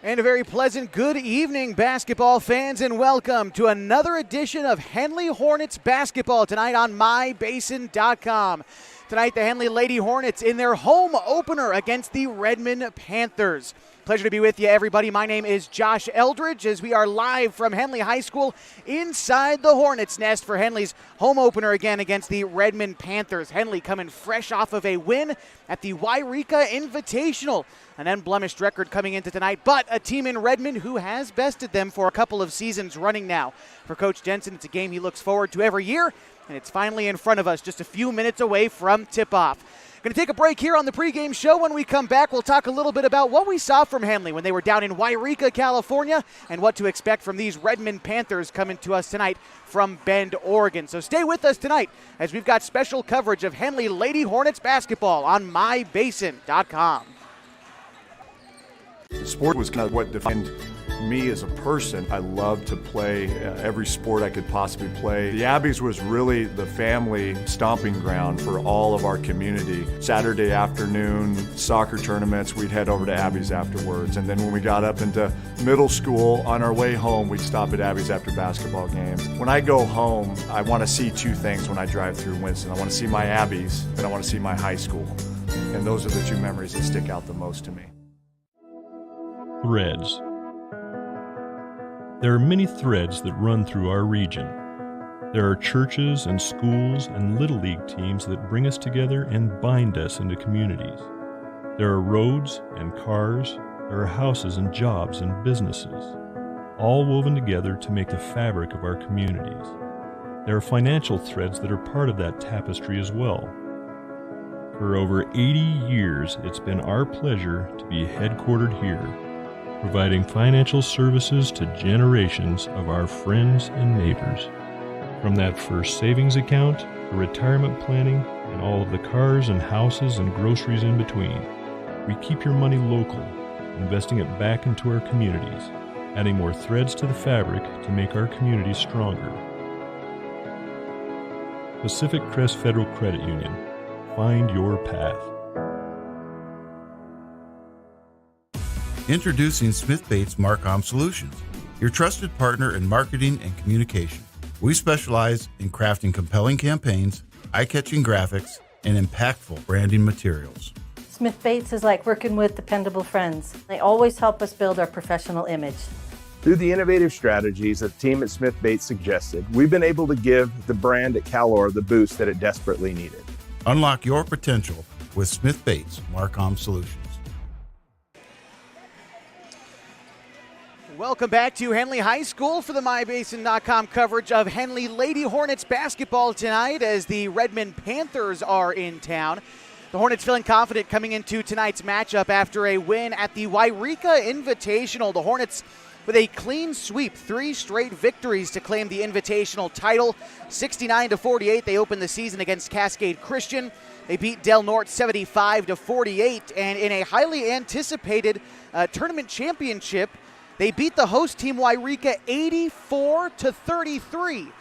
And a very pleasant good evening, basketball fans, and welcome to another edition of Henley Hornets basketball tonight on mybasin.com. Tonight, the Henley Lady Hornets in their home opener against the Redmond Panthers. Pleasure to be with you, everybody. My name is Josh Eldridge as we are live from Henley High School inside the Hornets' nest for Henley's home opener again against the Redmond Panthers. Henley coming fresh off of a win at the Wairika Invitational. An unblemished record coming into tonight, but a team in Redmond who has bested them for a couple of seasons running now. For Coach Jensen, it's a game he looks forward to every year, and it's finally in front of us just a few minutes away from tip-off. Going to take a break here on the pregame show. When we come back, we'll talk a little bit about what we saw from Henley when they were down in Wairika, California, and what to expect from these Redmond Panthers coming to us tonight from Bend, Oregon. So stay with us tonight as we've got special coverage of Henley Lady Hornets basketball on mybasin.com. Sport was kind of what defined me as a person. I loved to play every sport I could possibly play. The Abbeys was really the family stomping ground for all of our community. Saturday afternoon soccer tournaments, we'd head over to Abbeys afterwards. And then when we got up into middle school, on our way home, we'd stop at Abbeys after basketball games. When I go home, I want to see two things when I drive through Winston. I want to see my Abbeys and I want to see my high school. And those are the two memories that stick out the most to me. Threads. There are many threads that run through our region. There are churches and schools and Little League teams that bring us together and bind us into communities. There are roads and cars, there are houses and jobs and businesses, all woven together to make the fabric of our communities. There are financial threads that are part of that tapestry as well. For over 80 years, it's been our pleasure to be headquartered here, providing financial services to generations of our friends and neighbors. From that first savings account, to retirement planning, and all of the cars and houses and groceries in between, we keep your money local, investing it back into our communities, adding more threads to the fabric to make our communities stronger. Pacific Crest Federal Credit Union. Find your path. Introducing Smith Bates Marcom Solutions, your trusted partner in marketing and communication. We specialize in crafting compelling campaigns, eye-catching graphics, and impactful branding materials. Smith Bates is like working with dependable friends. They always help us build our professional image. Through the innovative strategies that the team at Smith Bates suggested, we've been able to give the brand at Calor the boost that it desperately needed. Unlock your potential with Smith Bates Marcom Solutions. Welcome back to Henley High School for the mybasin.com coverage of Henley Lady Hornets basketball tonight as the Redmond Panthers are in town. The Hornets feeling confident coming into tonight's matchup after a win at the Wairika Invitational. The Hornets with a clean sweep, 3 straight victories to claim the Invitational title. 69-48, they opened the season against Cascade Christian. They beat Del Norte 75-48, and in a highly anticipated tournament championship, they beat the host team Wairika 84-33.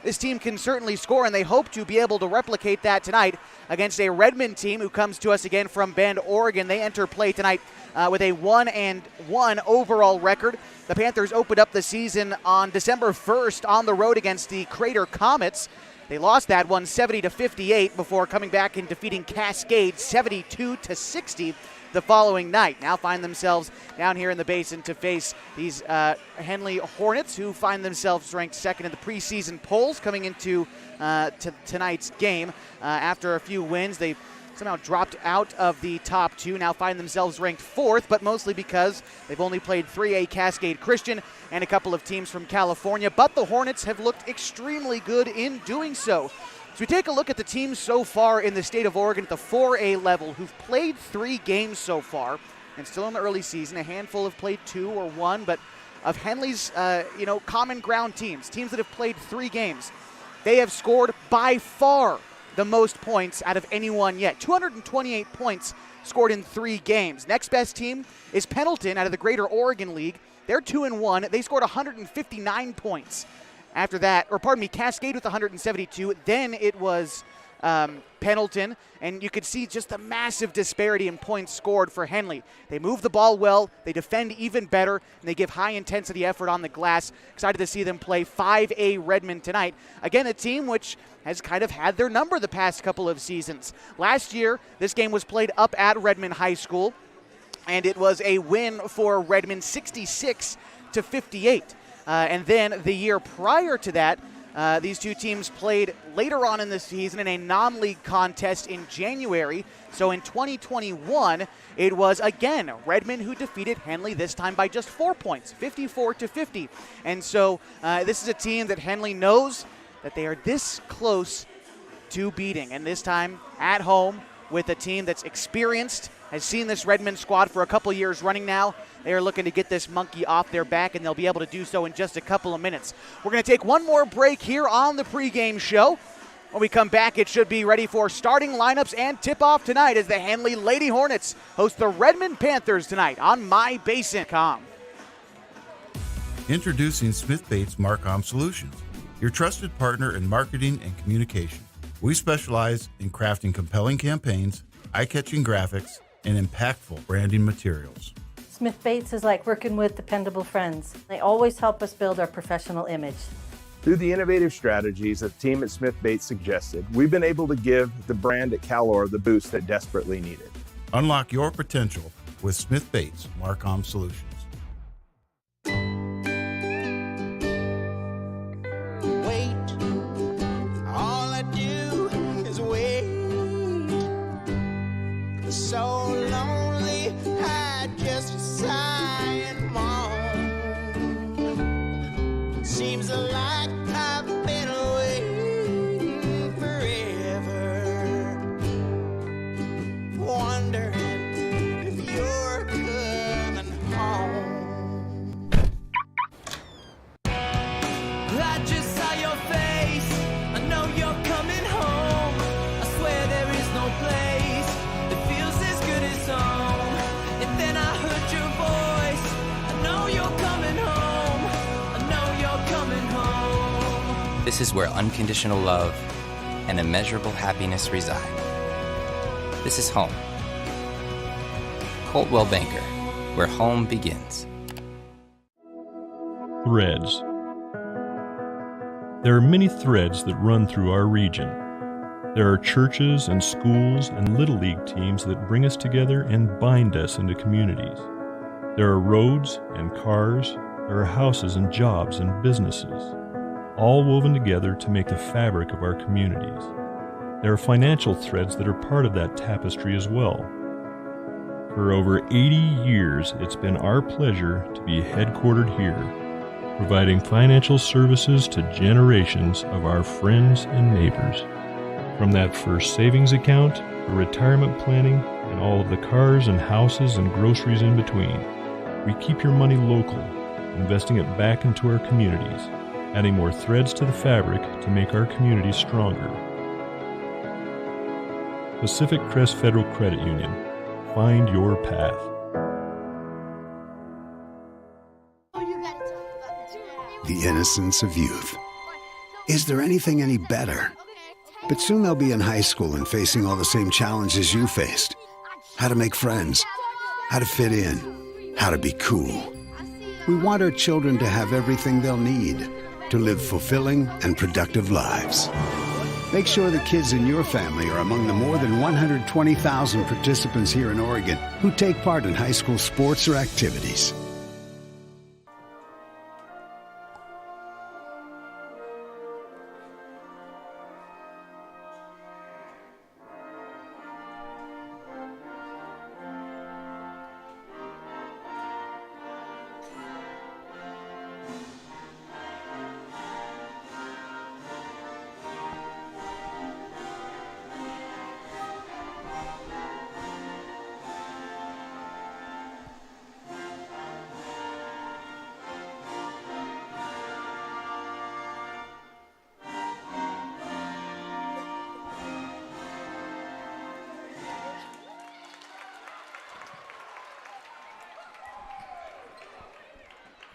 This team can certainly score, and they hope to be able to replicate that tonight against a Redmond team who comes to us again from Bend, Oregon. They enter play tonight with a 1-1 overall record. The Panthers opened up the season on December 1st on the road against the Crater Comets. They lost that one 70-58 before coming back and defeating Cascade 72-60 the following night. Now find themselves down here in the basin to face these Henley Hornets, who find themselves ranked second in the preseason polls coming into tonight's game. After a few wins, they somehow dropped out of the top 2, now find themselves ranked 4th, but mostly because they've only played 3A Cascade Christian and a couple of teams from California, but the Hornets have looked extremely good in doing so. So we take a look at the teams so far in the state of Oregon at the 4A level who've played 3 games so far, and still in the early season. A handful have played 2 or 1, but of Henley's, common ground teams that have played 3 games, they have scored by far the most points out of anyone yet. 228 points scored in 3 games. Next best team is Pendleton out of the Greater Oregon League. They're 2-1. They scored 159 points. After that, Cascade with 172. Then it was Pendleton, and you could see just the massive disparity in points scored for Henley. They move the ball well, they defend even better, and they give high-intensity effort on the glass. Excited to see them play 5A Redmond tonight. Again, a team which has kind of had their number the past couple of seasons. Last year, this game was played up at Redmond High School, and it was a win for Redmond 66-58. And then the year prior to that, these two teams played later on in the season in a non-league contest in January. So in 2021, it was again Redmond who defeated Henley, this time by just 4 points, 54-50. And so this is a team that Henley knows that they are this close to beating. And this time at home with a team that's experienced, has seen this Redmond squad for a couple years running now. They are looking to get this monkey off their back, and they'll be able to do so in just a couple of minutes. We're going to take one more break here on the pregame show. When we come back, it should be ready for starting lineups and tip-off tonight as the Henley Lady Hornets host the Redmond Panthers tonight on MyBasin.com. Introducing Smith Bates Marcom Solutions, your trusted partner in marketing and communication. We specialize in crafting compelling campaigns, eye-catching graphics, and impactful branding materials. Smith Bates is like working with dependable friends. They always help us build our professional image. Through the innovative strategies that the team at Smith Bates suggested, we've been able to give the brand at Calor the boost that desperately needed. Unlock your potential with Smith Bates Marcom Solutions. So lonely, I just sigh and moan. Seems like I've been waiting forever, wondering if you're coming home. I just saw your face, I know you're coming home. I swear there is no place. And then I heard your voice. I know you're coming home. I know you're coming home. This is where unconditional love and immeasurable happiness reside. This is home. Coldwell Banker, where home begins. Threads. There are many threads that run through our region. There are churches and schools and Little League teams that bring us together and bind us into communities. There are roads and cars, there are houses and jobs and businesses, all woven together to make the fabric of our communities. There are financial threads that are part of that tapestry as well. For over 80 years, it's been our pleasure to be headquartered here, providing financial services to generations of our friends and neighbors. From that first savings account, the retirement planning, and all of the cars and houses and groceries in between, we keep your money local, investing it back into our communities, adding more threads to the fabric to make our communities stronger. Pacific Crest Federal Credit Union. Find your path. The innocence of youth. Is there anything any better? But soon they'll be in high school and facing all the same challenges you faced. How to make friends, how to fit in, how to be cool. We want our children to have everything they'll need to live fulfilling and productive lives. Make sure the kids in your family are among the more than 120,000 participants here in Oregon who take part in high school sports or activities.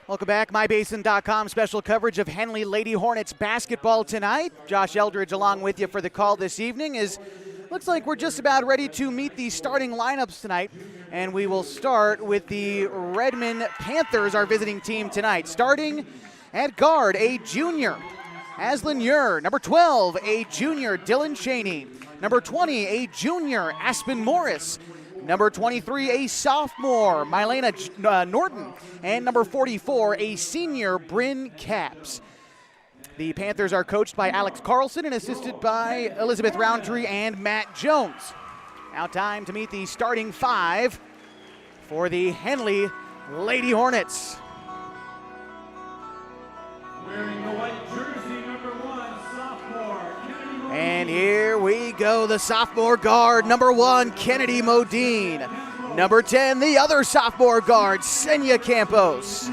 Welcome back. MyBasin.com special coverage of Henley Lady Hornets basketball tonight. Josh Eldridge along with you for the call this evening. Looks like we're just about ready to meet the starting lineups tonight. And we will start with the Redmond Panthers, our visiting team tonight. Starting at guard, a junior, Aslan Ure. Number 12, a junior, Dylan Cheney. Number 20, a junior, Aspen Morris. Number 23, a sophomore, Mylena Norton. And number 44, a senior, Bryn Capps. The Panthers are coached by Alex Carlson and assisted by Elizabeth Roundtree and Matt Jones. Now time to meet the starting five for the Henley Lady Hornets. Wearing the white jersey, number 1, sophomore. And here we go, the sophomore guard, number 1, Kennedy Modine. Number 10, the other sophomore guard, Senya Campos.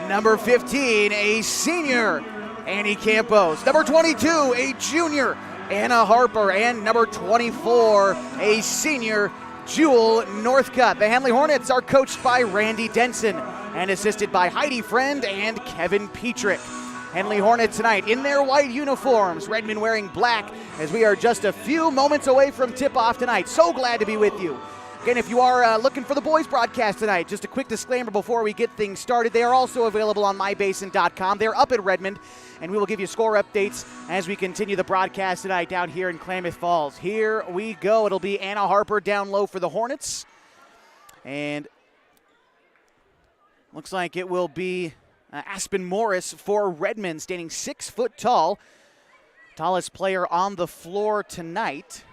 Number 15, a senior, Annie Campos. Number 22, a junior, Anna Harper. And number 24, a senior, Jewel Northcutt. The Henley Hornets are coached by Randy Denson and assisted by Heidi Friend and Kevin Petrick. Henley Hornets tonight in their white uniforms, Redmond wearing black, as we are just a few moments away from tip-off tonight. So glad to be with you. Again, if you are looking for the boys broadcast tonight, just a quick disclaimer before we get things started. They are also available on mybasin.com. They're up at Redmond, and we will give you score updates as we continue the broadcast tonight down here in Klamath Falls. Here we go. It'll be Anna Harper down low for the Hornets. And looks like it will be Aspen Morris for Redmond, standing 6 foot tall. Tallest player on the floor tonight.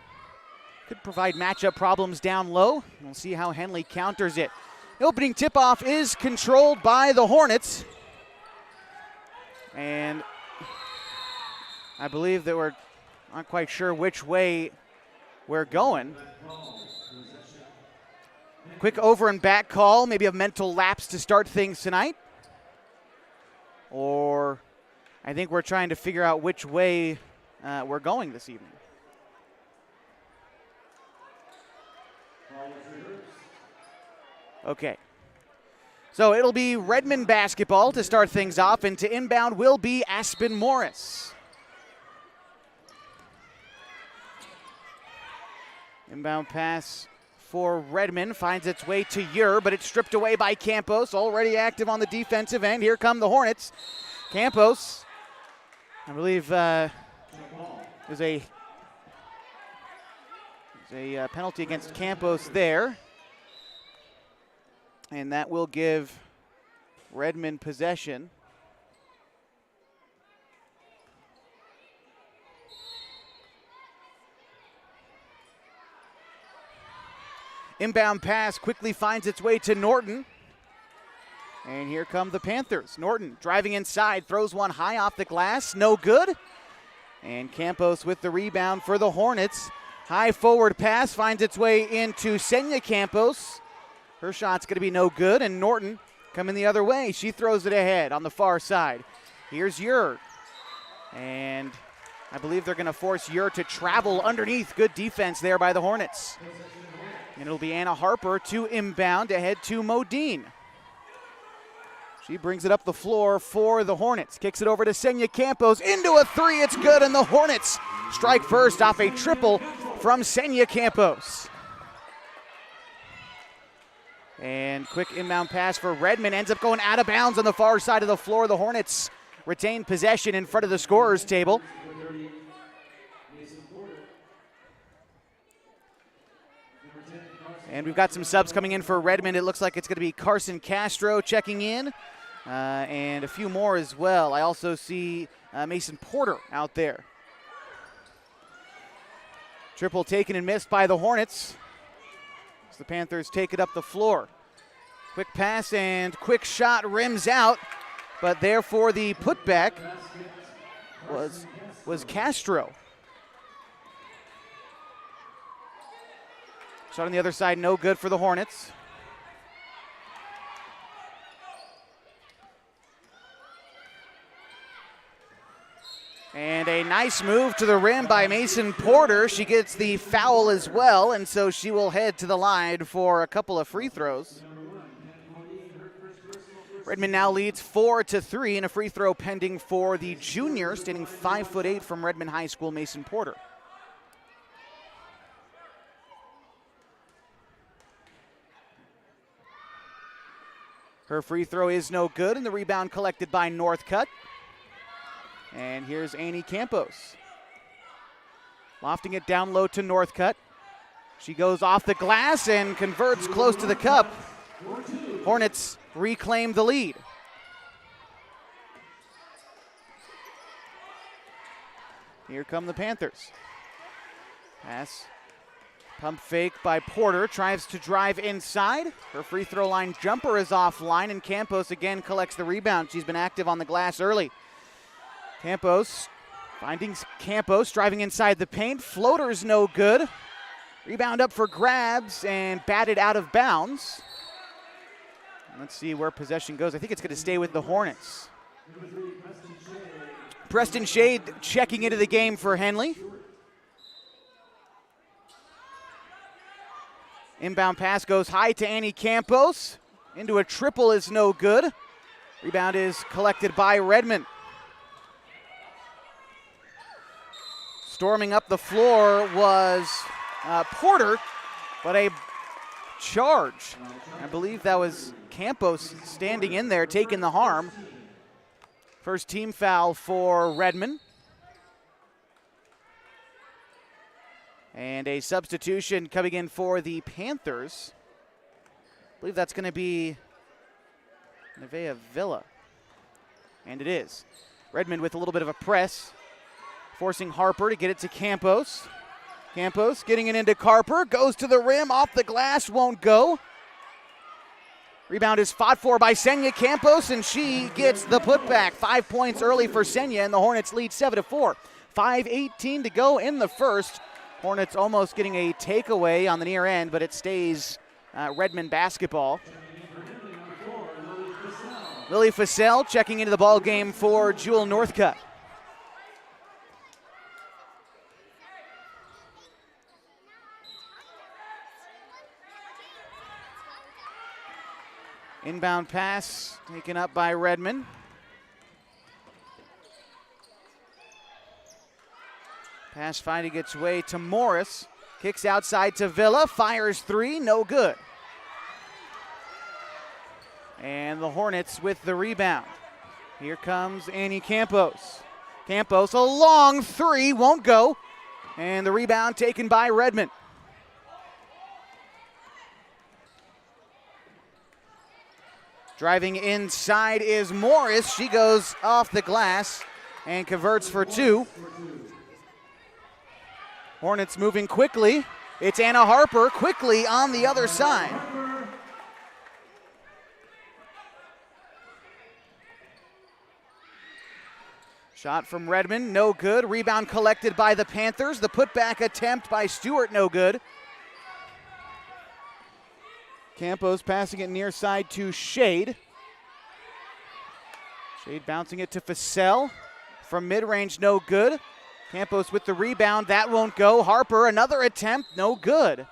Could provide matchup problems down low. We'll see how Henley counters it. The opening tip-off is controlled by the Hornets. And I believe that we're not quite sure which way we're going. Quick over and back call, maybe a mental lapse to start things tonight. Or I think we're trying to figure out which way we're going this evening. Okay. So it'll be Redmond basketball to start things off, and to inbound will be Aspen Morris. Inbound pass for Redmond finds its way to Ure, but it's stripped away by Campos, already active on the defensive end. Here come the Hornets. Campos, I believe, there's a penalty against Campos there. And that will give Redmond possession. Inbound pass quickly finds its way to Norton. And here come the Panthers. Norton driving inside, throws one high off the glass, no good. And Campos with the rebound for the Hornets. High forward pass finds its way into Senya Campos. Her shot's going to be no good, and Norton coming the other way. She throws it ahead on the far side. Here's Ure. And I believe they're going to force Ure to travel underneath. Good defense there by the Hornets. And it'll be Anna Harper to inbound ahead to Modine. She brings it up the floor for the Hornets. Kicks it over to Senya Campos. Into a three. It's good, and the Hornets strike first off a triple from Senya Campos. And quick inbound pass for Redmond. Ends up going out of bounds on the far side of the floor. The Hornets retain possession in front of the scorer's table. And we've got some subs coming in for Redmond. It looks like it's going to be Carson Castro checking in. And a few more as well. I also see Mason Porter out there. Triple taken and missed by the Hornets. As the Panthers take it up the floor. Quick pass and quick shot rims out. But therefore the putback was Castro. Shot on the other side, no good for the Hornets. And a nice move to the rim by Mason Porter. She gets the foul as well, and so she will head to the line for a couple of free throws. Redmond now leads 4-3, and a free throw pending for the junior, standing 5'8" from Redmond High School, Mason Porter. Her free throw is no good, and the rebound collected by Northcutt. And here's Annie Campos. Lofting it down low to Northcutt. She goes off the glass and converts close to the cup. Hornets reclaim the lead. Here come the Panthers. Pass. Pump fake by Porter, tries to drive inside. Her free throw line jumper is offline, and Campos again collects the rebound. She's been active on the glass early. Campos finding Campos driving inside the paint. Floater's no good. Rebound up for grabs and batted out of bounds. Let's see where possession goes. I think it's going to stay with the Hornets. Preston Shade checking into the game for Henley. Inbound pass goes high to Annie Campos. Into a triple is no good. Rebound is collected by Redmond. Storming up the floor was Porter, but a charge. I believe that was Campos standing in there, taking the harm. First team foul for Redmond. And a substitution coming in for the Panthers. I believe that's going to be Nevaeh Villa. And it is. Redmond with a little bit of a press, forcing Harper to get it to Campos. Campos getting it into Carper, goes to the rim, off the glass, won't go. Rebound is fought for by Senya Campos, and she gets the putback. 5 points early for Senya, and the Hornets lead 7-4. 5:18 to go in the first. Hornets almost getting a takeaway on the near end, but it stays Redmond basketball. Lily Fussell checking into the ball game for Jewel Northcutt. Inbound pass taken up by Redmond. Pass finding its way to Morris. Kicks outside to Villa. Fires three. No good. And the Hornets with the rebound. Here comes Annie Campos. Campos, a long three. Won't go. And the rebound taken by Redmond. Driving inside is Morris. She goes off the glass and converts for two. Hornets moving quickly. It's Anna Harper quickly on the other side. Shot from Redmond, no good. Rebound collected by the Panthers. The putback attempt by Stewart, no good. Campos passing it near side to Shade. Shade bouncing it to Fussell. From mid-range, no good. Campos with the rebound, that won't go. Harper, another attempt, no good.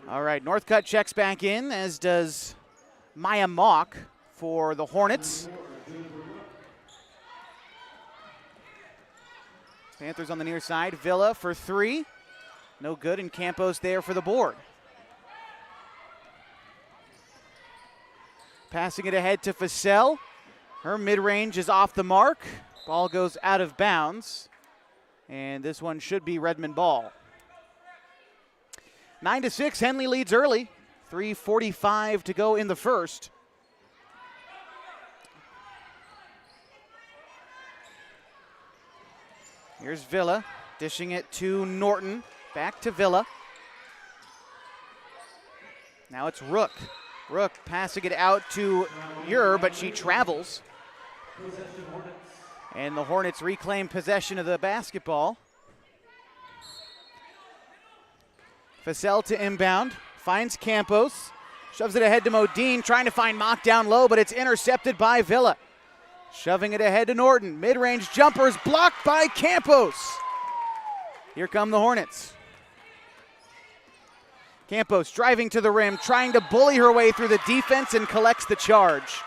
All right, Northcutt checks back in, as does Maya Mock for the Hornets. Panthers on the near side. Villa for three. No good, and Campos there for the board. Passing it ahead to Fussell. Her mid-range is off the mark. Ball goes out of bounds. And this one should be Redmond ball. 9-6, Henley leads early. 3:45 to go in the first. Here's Villa, dishing it to Norton. Back to Villa. Now it's Rook. Rook passing it out to Ure, but she travels. And the Hornets reclaim possession of the basketball. Fussell to inbound. Finds Campos. Shoves it ahead to Modine, trying to find Mock down low, but it's intercepted by Villa. Shoving it ahead to Norton. Mid-range jumpers blocked by Campos. Here come the Hornets. Campos driving to the rim, trying to bully her way through the defense and collects the charge.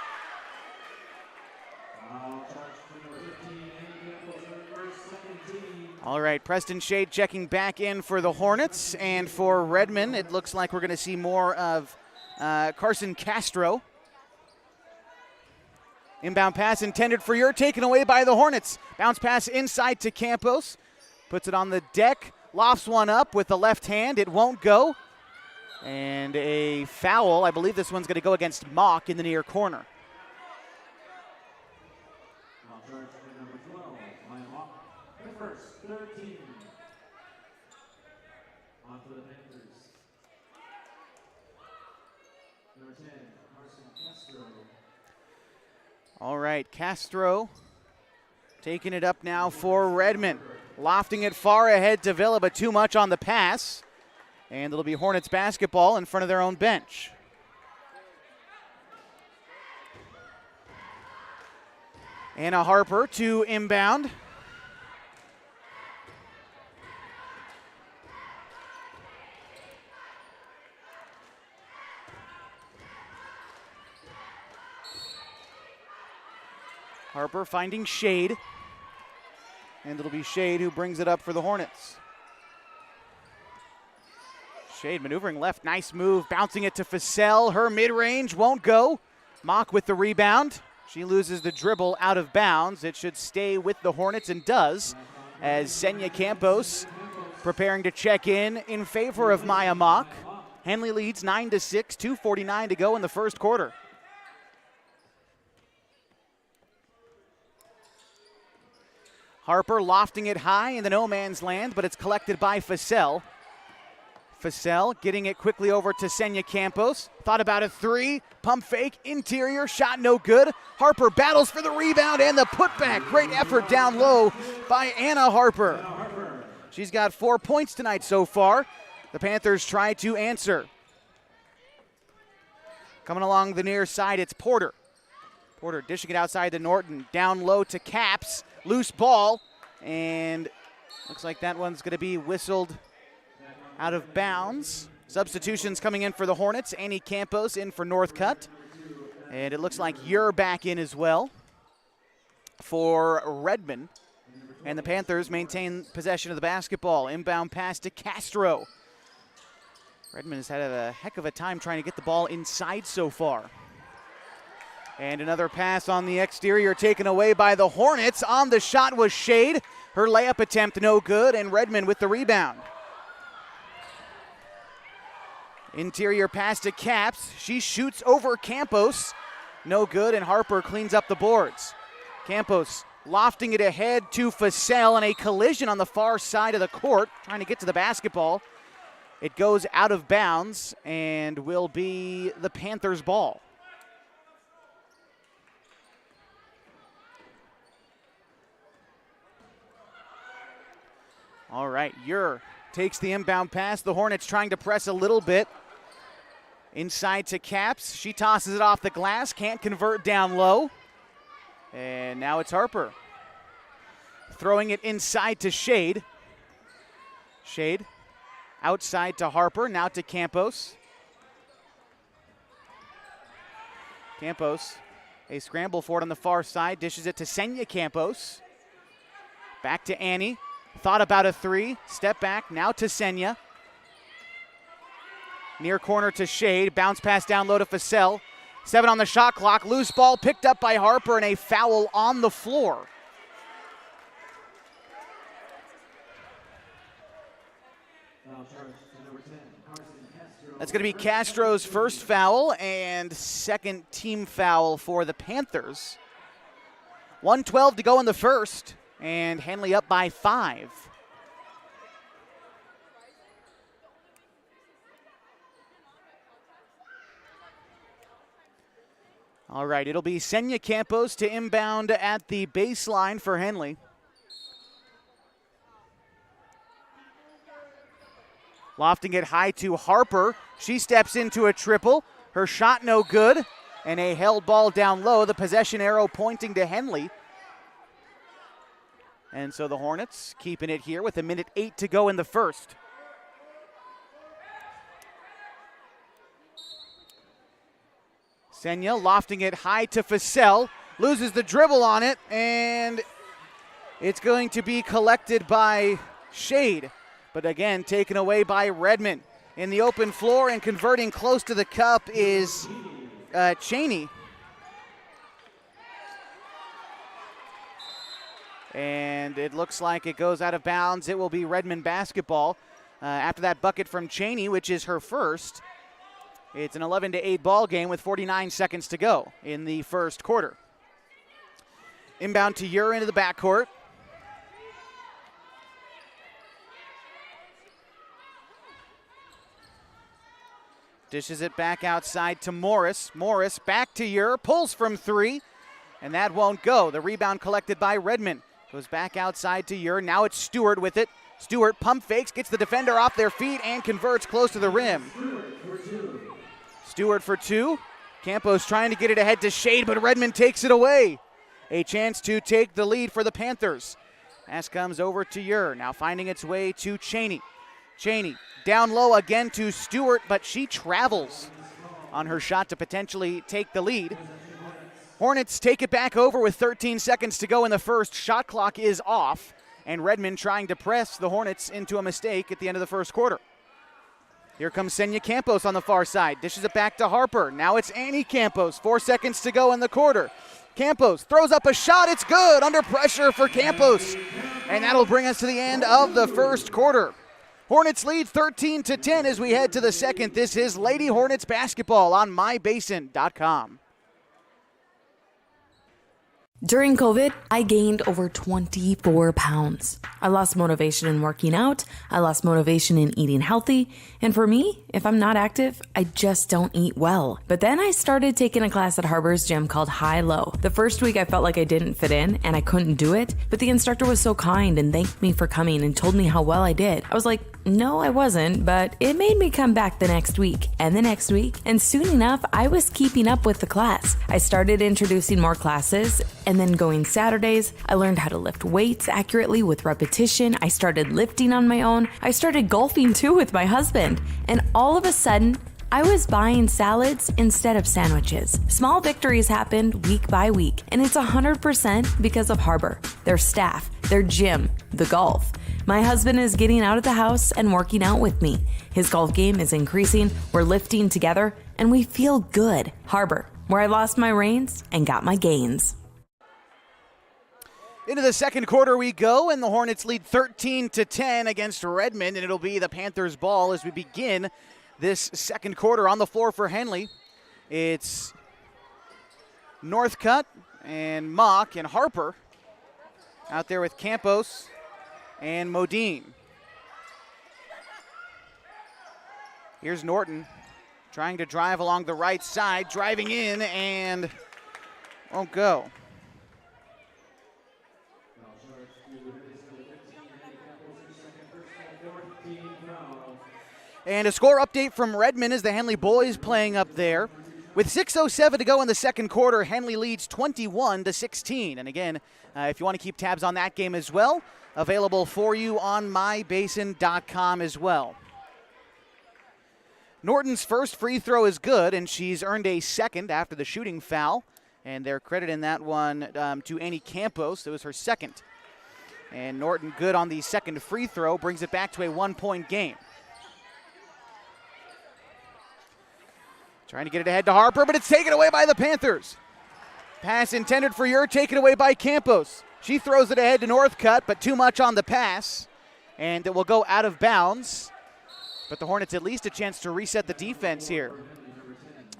All right, Preston Shade checking back in for the Hornets, and for Redmond, it looks like we're going to see more of Carson Castro. Inbound pass intended for Ure, taken away by the Hornets. Bounce pass inside to Campos, puts it on the deck, lofts one up with the left hand. It won't go, and a foul. I believe this one's going to go against Mock in the near corner. On for the Panthers. Number 10, Carson Castro. All right, Castro taking it up now for Redmond. Lofting it far ahead to Villa, but too much on the pass. And it'll be Hornets basketball in front of their own bench. Anna Harper to inbound. Harper finding Shade. And it'll be Shade who brings it up for the Hornets. Shade maneuvering left, nice move, bouncing it to Fussell. Her mid-range won't go. Mock with the rebound. She loses the dribble out of bounds. It should stay with the Hornets and does, as Senya Campos preparing to check in favor of Maya Mock. Henley leads 9-6, 2:49 to go in the first quarter. Harper lofting it high in the no man's land, but it's collected by Fussell. Fussell getting it quickly over to Senya Campos. Thought about a three, pump fake, interior, shot no good. Harper battles for the rebound and the putback. Great effort down low by Anna Harper. She's got 4 points tonight so far. The Panthers try to answer. Coming along the near side, it's Porter. Porter dishing it outside to Norton. Down low to Caps. Loose ball. And looks like that one's going to be whistled out of bounds. Substitutions coming in for the Hornets. Annie Campos in for Northcutt. And it looks like you're back in as well for Redmond. And the Panthers maintain possession of the basketball. Inbound pass to Castro. Redmond has had a heck of a time trying to get the ball inside so far. And another pass on the exterior taken away by the Hornets. On the shot was Shade. Her layup attempt no good, and Redmond with the rebound. Interior pass to Caps. She shoots over Campos. No good, and Harper cleans up the boards. Campos lofting it ahead to Fussell, and a collision on the far side of the court, trying to get to the basketball. It goes out of bounds and will be the Panthers' ball. All right, Ure takes the inbound pass. The Hornets trying to press a little bit. Inside to Caps. She tosses it off the glass. Can't convert down low. And now it's Harper. Throwing it inside to Shade. Shade outside to Harper. Now to Campos. Campos, a scramble for it on the far side. Dishes it to Senya Campos. Back to Annie. Thought about a three. Step back. Now to Senya. Near corner to Shade. Bounce pass down low to Fussell. 7 on the shot clock. Loose ball picked up by Harper and a foul on the floor. That's going to be Castro's first foul and second team foul for the Panthers. 1:12 to go in the first, and Henley up by 5. All right, it'll be Senya Campos to inbound at the baseline for Henley. Lofting it high to Harper. She steps into a triple. Her shot no good. and a held ball down low. The possession arrow pointing to Henley. And so the Hornets keeping it here with 1:08 to go in the first. Senya lofting it high to Fussell, loses the dribble on it, and it's going to be collected by Shade, but again taken away by Redmond. In the open floor and converting close to the cup is Cheney. And it looks like it goes out of bounds. It will be Redmond basketball after that bucket from Cheney, which is her first. It's an 11-8 ball game with 49 seconds to go in the first quarter. Inbound to Ure into the backcourt. Dishes it back outside to Morris. Morris back to Ure, pulls from three, and that won't go. The rebound collected by Redmond. Goes back outside to Ure. Now it's Stewart with it. Stewart pump fakes, gets the defender off their feet, and converts close to the rim. Stewart for two. Campos trying to get it ahead to Shade, but Redmond takes it away. A chance to take the lead for the Panthers. Pass comes over to Ure. Now finding its way to Cheney. Cheney down low again to Stewart, but she travels on her shot to potentially take the lead. Hornets take it back over with 13 seconds to go in the first. Shot clock is off, and Redmond trying to press the Hornets into a mistake at the end of the first quarter. Here comes Senya Campos on the far side. Dishes it back to Harper. Now it's Annie Campos. 4 seconds to go in the quarter. Campos throws up a shot. It's good. Under pressure for Campos. And that'll bring us to the end of the first quarter. Hornets lead 13-10 as we head to the second. This is Lady Hornets basketball on mybasin.com. During COVID, I gained over 24 pounds. I lost motivation in working out. I lost motivation in eating healthy. And for me, if I'm not active, I just don't eat well. But then I started taking a class at Harbor's gym called High Low. The first week I felt like I didn't fit in and I couldn't do it. But the instructor was so kind and thanked me for coming and told me how well I did. I was like, no, I wasn't, but it made me come back the next week and the next week. And soon enough, I was keeping up with the class. I started introducing more classes and then going Saturdays. I learned how to lift weights accurately with repetition. I started lifting on my own. I started golfing too with my husband. And all of a sudden, I was buying salads instead of sandwiches. Small victories happened week by week, and it's 100% because of Harbor, their staff, their gym, the golf. My husband is getting out of the house and working out with me. His golf game is increasing, we're lifting together, and we feel good. Harbor, where I lost my reins and got my gains. Into the second quarter we go, and the Hornets lead 13-10 against Redmond, and it'll be the Panthers' ball as we begin this second quarter. On the floor for Henley, it's Northcutt and Mock and Harper out there with Campos and Modine. Here's Norton trying to drive along the right side, driving in and won't go. And a score update from Redmond as the Henley boys playing up there. With 6:07 to go in the second quarter, Henley leads 21-16. And again, if you want to keep tabs on that game as well, available for you on mybasin.com as well. Norton's first free throw is good, and she's earned a second after the shooting foul. And they're crediting that one to Annie Campos. It was her second. And Norton good on the second free throw, brings it back to a 1-point game. Trying to get it ahead to Harper, but it's taken away by the Panthers. Pass intended for Ure, taken away by Campos. She throws it ahead to Northcutt, but too much on the pass, and it will go out of bounds. But the Hornets at least a chance to reset the defense here.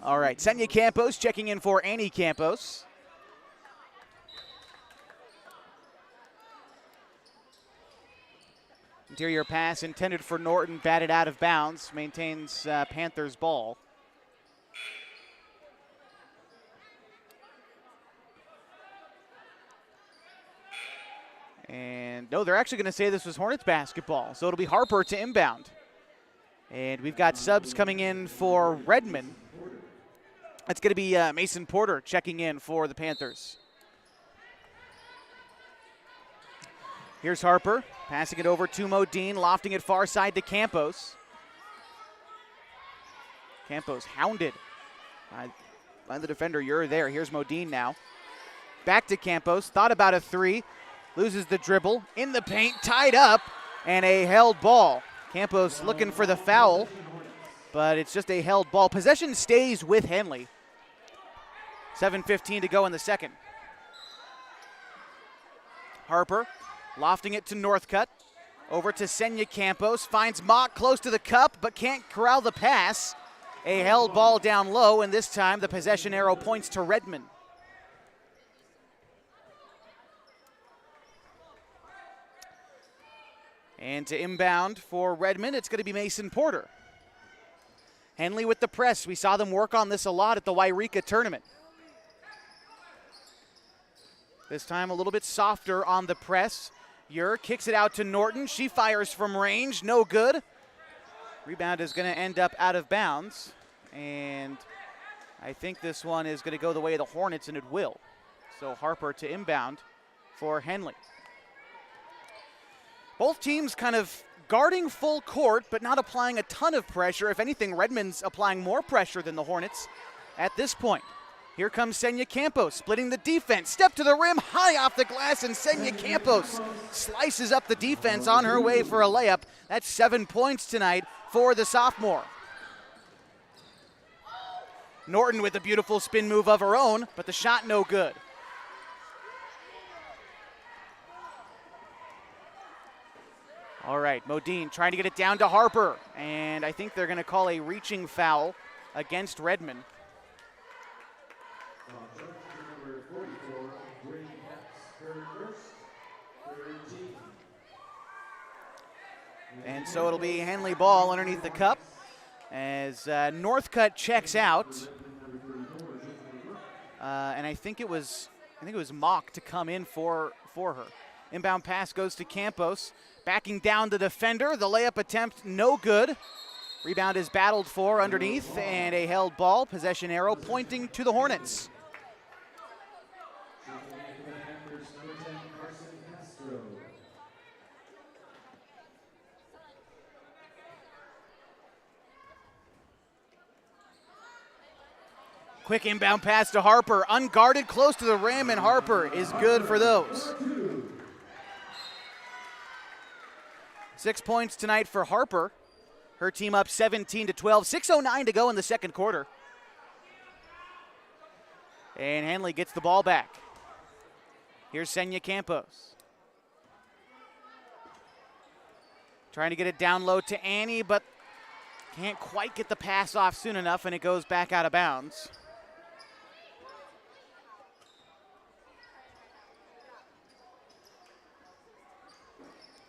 All right, Senya Campos checking in for Annie Campos. Interior pass intended for Norton, batted out of bounds, maintains Panthers ball. And no, they're actually going to say this was Hornets basketball, so it'll be Harper to inbound. And we've got subs coming in for Redmond. It's going to be Mason Porter checking in for the Panthers. Here's Harper, passing it over to Modine, lofting it far side to Campos. Campos hounded by the defender. You're there. Here's Modine now. Back to Campos, thought about a three, loses the dribble, in the paint, tied up, and a held ball. Campos looking for the foul, but it's just a held ball. Possession stays with Henley. 7:15 to go in the second. Harper lofting it to Northcutt. Over to Senya Campos. Finds Mock close to the cup, but can't corral the pass. A held ball down low, and this time the possession arrow points to Redmond. And to inbound for Redmond, it's going to be Mason Porter. Henley with the press. We saw them work on this a lot at the Wairika tournament. This time a little bit softer on the press. Ure kicks it out to Norton. She fires from range. No good. Rebound is going to end up out of bounds. And I think this one is going to go the way of the Hornets, and it will. So Harper to inbound for Henley. Both teams kind of guarding full court, but not applying a ton of pressure. If anything, Redmond's applying more pressure than the Hornets at this point. Here comes Senya Campos, splitting the defense. Step to the rim, high off the glass, and Senya Campos slices up the defense on her way for a layup. That's 7 points tonight for the sophomore. Norton with a beautiful spin move of her own, but the shot no good. All right, Modine trying to get it down to Harper, and I think they're going to call a reaching foul against Redmond. And so it'll be Henley ball underneath the cup as Northcutt checks out, and I think it was Mock to come in for her. Inbound pass goes to Campos, backing down the defender. The layup attempt no good. Rebound is battled for underneath, and a held ball. Possession arrow pointing to the Hornets. Quick inbound pass to Harper, unguarded, close to the rim, and Harper is good for those. 6 points tonight for Harper. Her team up 17-12, 6:09 to go in the second quarter. And Henley gets the ball back. Here's Senya Campos. Trying to get it down low to Annie, but can't quite get the pass off soon enough, and it goes back out of bounds.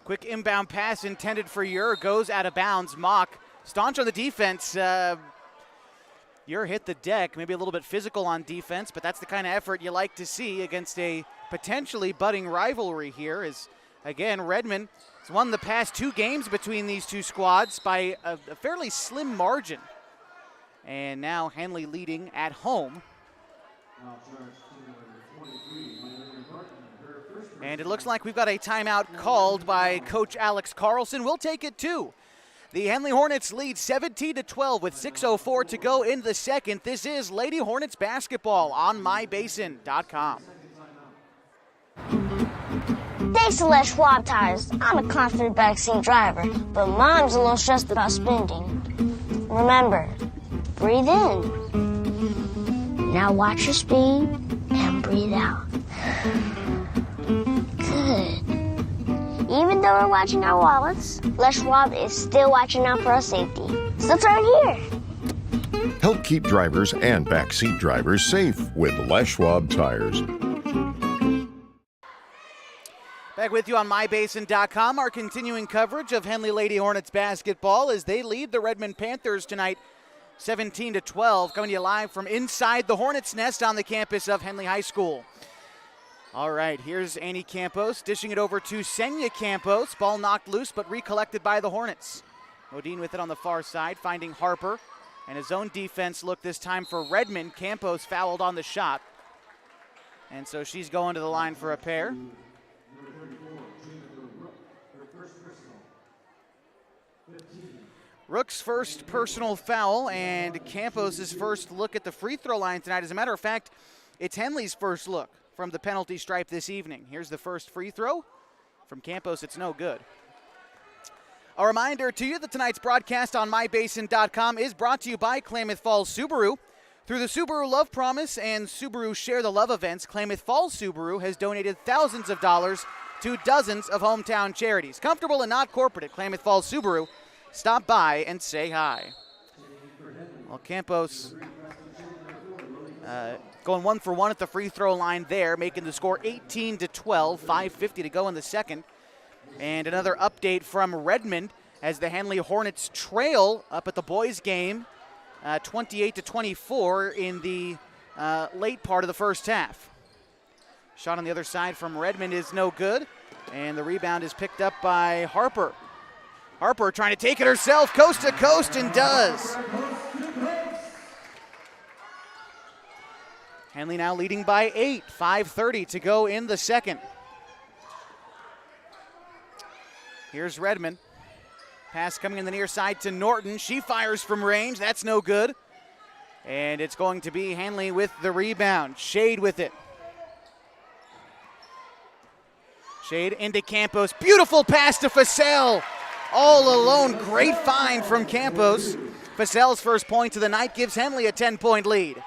Quick inbound pass intended for Ure, goes out of bounds. Mock, staunch on the defense. Ure hit the deck, maybe a little bit physical on defense, but that's the kind of effort you like to see against a potentially budding rivalry here. As again, Redmond has won the past 2 games between these two squads by a fairly slim margin. And now Henley leading at home. And it looks like we've got a timeout called by Coach Alex Carlson. We'll take it too. The Henley Hornets lead 17-12 with 6:04 to go in the second. This is Lady Hornets basketball on mybasin.com. Thanks to Les Schwab Tires, I'm a confident backseat driver, but Mom's a little stressed about spending. Remember, breathe in. Now watch your speed and breathe out. Good. Even though we're watching our wallets, Les Schwab is still watching out for our safety. So turn here. Help keep drivers and backseat drivers safe with Les Schwab Tires. Back with you on mybasin.com, our continuing coverage of Henley Lady Hornets basketball as they lead the Redmond Panthers tonight 17-12, coming to you live from inside the Hornets' nest on the campus of Henley High School. All right, here's Annie Campos dishing it over to Senya Campos. Ball knocked loose but recollected by the Hornets. Modine with it on the far side, finding Harper. And a zone defense look this time for Redmond. Campos fouled on the shot. And so she's going to the line for a pair. Rook's first personal foul, and Campos' first look at the free throw line tonight. As a matter of fact, it's Henley's first look from the penalty stripe this evening. Here's the first free throw from Campos. It's no good. A reminder to you that tonight's broadcast on mybasin.com is brought to you by Klamath Falls Subaru. Through the Subaru Love Promise and Subaru Share the Love events, Klamath Falls Subaru has donated thousands of dollars to dozens of hometown charities. Comfortable and not corporate at Klamath Falls Subaru. Stop by and say hi. Well, Campos going 1 for 1 at the free throw line there, making the score 18-12, 5:50 to go in the second. And another update from Redmond as the Henley Hornets trail up at the boys' game 28-24 in the late part of the first half. Shot on the other side from Redmond is no good, and the rebound is picked up by Harper. Harper trying to take it herself, coast to coast, and does. Henley now leading by 8, 5:30 to go in the second. Here's Redmond. Pass coming in the near side to Norton. She fires from range. That's no good. And it's going to be Henley with the rebound. Shade with it. Shade into Campos. Beautiful pass to Fasel. All alone. Great find from Campos. Fasel's first point of the night gives Henley a 10-point lead.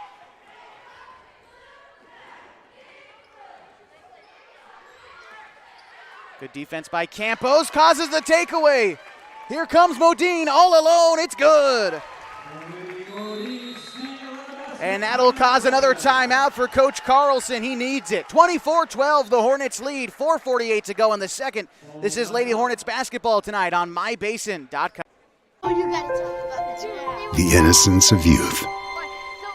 Good defense by Campos. Causes the takeaway. Here comes Modine all alone. It's good. And that'll cause another timeout for Coach Carlson. He needs it. 24-12, the Hornets lead. 4:48 to go in the second. This is Lady Hornets basketball tonight on mybasin.com. The innocence of youth.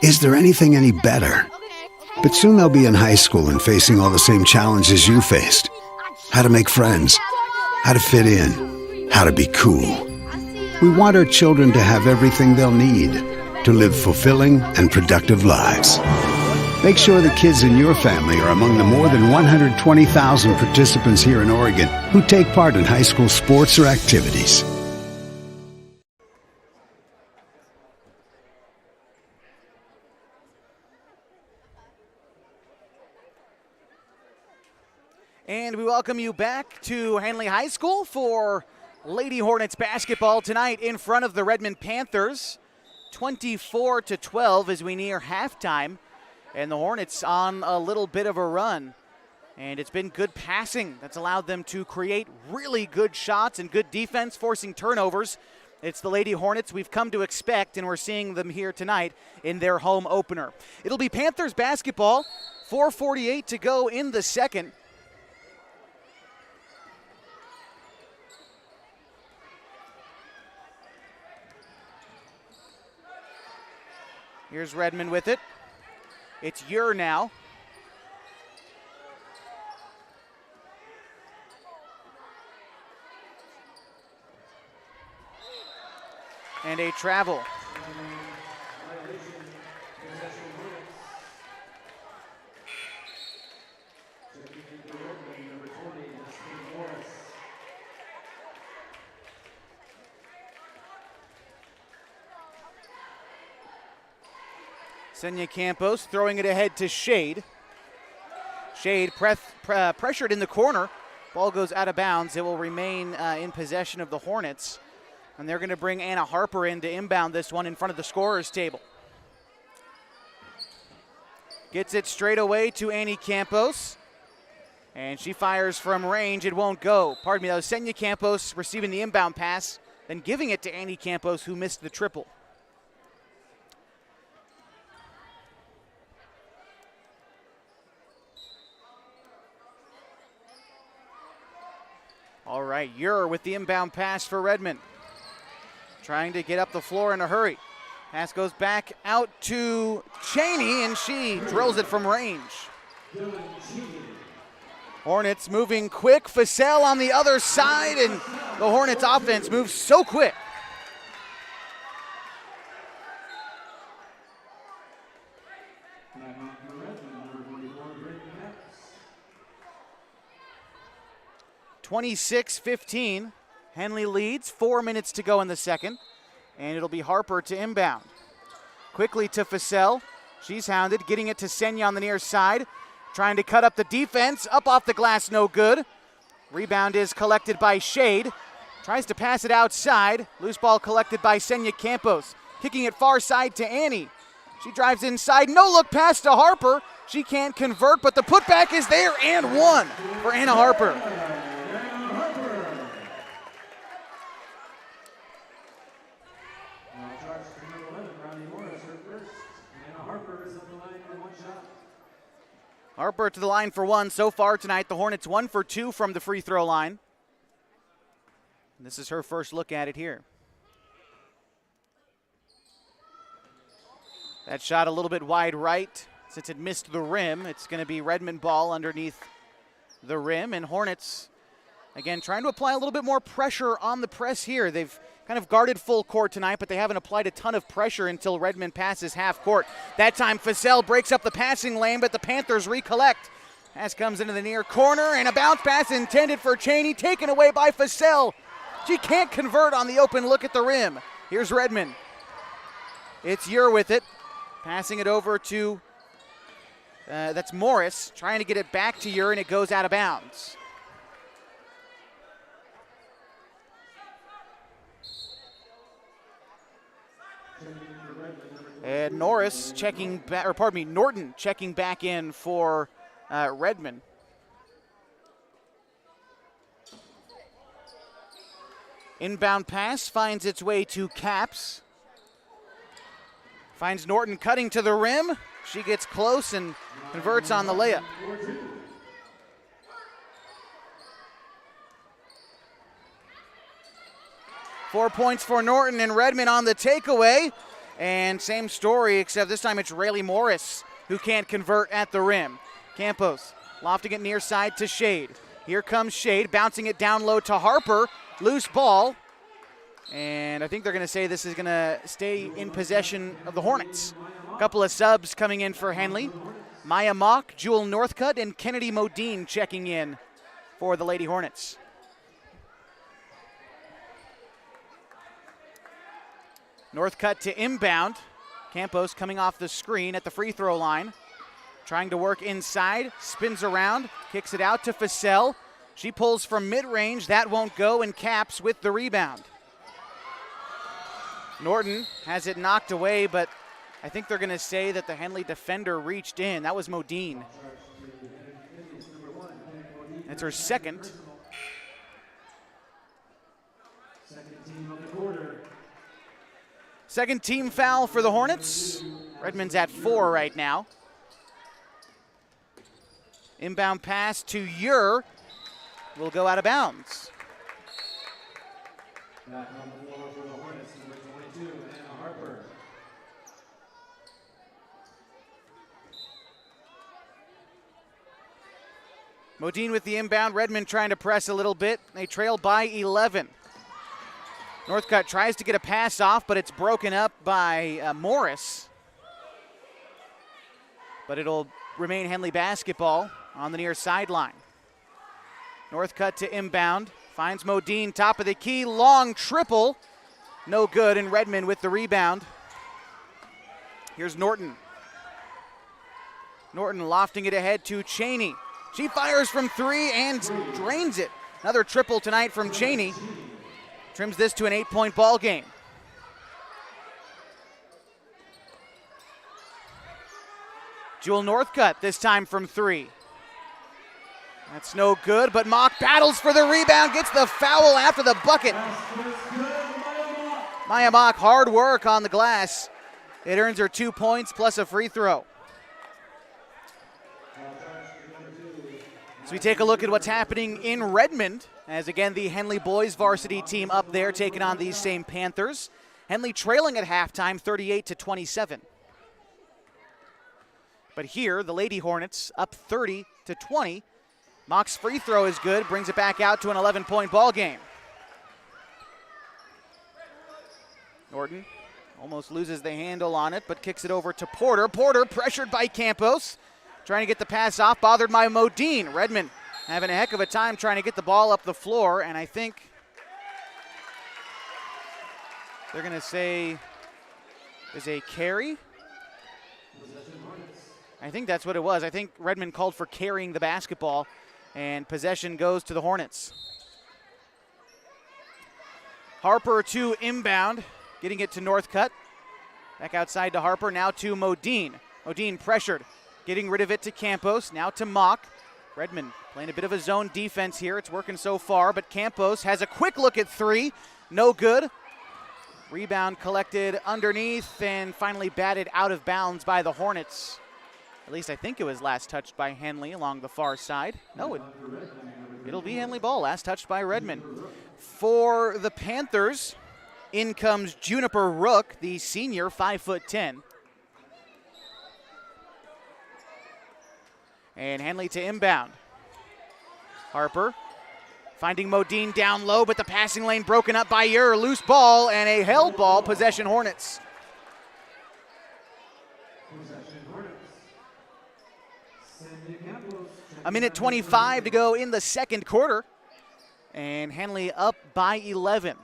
Is there anything any better? But soon they'll be in high school and facing all the same challenges you faced. How to make friends, how to fit in, how to be cool. We want our children to have everything they'll need to live fulfilling and productive lives. Make sure the kids in your family are among the more than 120,000 participants here in Oregon who take part in high school sports or activities. And we welcome you back to Henley High School for Lady Hornets basketball tonight in front of the Redmond Panthers. 24-12 as we near halftime. And the Hornets on a little bit of a run. And it's been good passing that's allowed them to create really good shots and good defense, forcing turnovers. It's the Lady Hornets we've come to expect, and we're seeing them here tonight in their home opener. It'll be Panthers basketball. 4:48 to go in the second. Here's Redmond with it. It's Ure now. And a travel. Senya Campos throwing it ahead to Shade. Shade pressured in the corner. Ball goes out of bounds. It will remain in possession of the Hornets. And they're going to bring Anna Harper in to inbound this one in front of the scorer's table. Gets it straight away to Annie Campos. And she fires from range. It won't go. Pardon me, that was Senya Campos receiving the inbound pass, then giving it to Annie Campos, who missed the triple. All right, Ure with the inbound pass for Redmond. Trying to get up the floor in a hurry. Pass goes back out to Cheney, and she drills it from range. Hornets moving quick. Fasel on the other side, and the Hornets offense moves so quick. 26-15. Henley leads, 4 minutes to go in the second. And it'll be Harper to inbound. Quickly to Fussell. She's hounded, getting it to Senya on the near side. Trying to cut up the defense. Up off the glass, no good. Rebound is collected by Shade. Tries to pass it outside. Loose ball collected by Senya Campos. Kicking it far side to Annie. She drives inside. No look pass to Harper. She can't convert, but the putback is there and one for Anna Harper. Harper to the line for one so far tonight. The Hornets 1 for 2 from the free throw line. This is her first look at it here. That shot a little bit wide right. Since it missed the rim, it's going to be Redmond ball underneath the rim. And Hornets, again, trying to apply a little bit more pressure on the press here. They've kind of guarded full court tonight, but they haven't applied a ton of pressure until Redmond passes half court. That time, Fussell breaks up the passing lane, but the Panthers recollect. Pass comes into the near corner, and a bounce pass intended for Cheney, taken away by Fussell. She can't convert on the open look at the rim. Here's Redmond. It's Ure with it. Passing it over to, that's Morris, trying to get it back to Ure, and it goes out of bounds. And Norris checking back, or pardon me, Norton checking back in for Redmond. Inbound pass finds its way to Caps. Finds Norton cutting to the rim. She gets close and converts on the layup. Four points for Norton, and Redmond on the takeaway. And same story, except this time it's Rayleigh Morris who can't convert at the rim. Campos lofting it near side to Shade. Here comes Shade, bouncing it down low to Harper. Loose ball. And I think they're going to say this is going to stay in possession of the Hornets. A couple of subs coming in for Henley. Maya Mock, Jewel Northcutt, and Kennedy Modine checking in for the Lady Hornets. Northcutt to inbound. Campos coming off the screen at the free throw line. Trying to work inside, spins around, kicks it out to Fussell. She pulls from mid-range, that won't go, and Caps with the rebound. Norton has it knocked away, but I think they're going to say that the Henley defender reached in. That was Modine. That's her second. Second team foul for the Hornets. Redmond's at 4 right now. Inbound pass to Ure will go out of bounds. Modine with the inbound. Redmond trying to press a little bit. They trail by 11. Northcutt tries to get a pass off, but it's broken up by Morris. But it'll remain Henley basketball on the near sideline. Northcutt to inbound. Finds Modine, top of the key. Long triple. No good, and Redmond with the rebound. Here's Norton. Norton lofting it ahead to Cheney. She fires from 3 and drains it. Another triple tonight from Cheney. Trims this to an 8-point ball game. Jewel Northcutt this time from 3. That's no good, but Mock battles for the rebound, gets the foul after the bucket. Maya Mock, hard work on the glass. It earns her 2 points plus a free throw. So we take a look at what's happening in Redmond, as again the Henley boys varsity team up there taking on these same Panthers. Henley trailing at halftime 38-27. But here the Lady Hornets up 30-20. Mock's free throw is good, brings it back out to an 11-point ball game. Norton almost loses the handle on it, but kicks it over to Porter. Porter pressured by Campos. Trying to get the pass off, bothered by Modine. Redmond having a heck of a time trying to get the ball up the floor, and I think they're going to say is a carry. I think that's what it was. I think Redmond called for carrying the basketball, and possession goes to the Hornets. Harper to inbound, getting it to Northcutt. Back outside to Harper, now to Modine. Modine pressured, getting rid of it to Campos, now to Mock. Redmond playing a bit of a zone defense here. It's working so far, but Campos has a quick look at three. No good. Rebound collected underneath and finally batted out of bounds by the Hornets. At least I think it was last touched by Henley along the far side. No, it'll be Henley ball, last touched by Redmond. For the Panthers, in comes Juniper Rook, the senior, 5'10". And Henley to inbound. Harper finding Modine down low, but the passing lane broken up by Ure. Loose ball and a held ball, possession Hornets. A minute 25 to go in the second quarter. And Henley up by 11.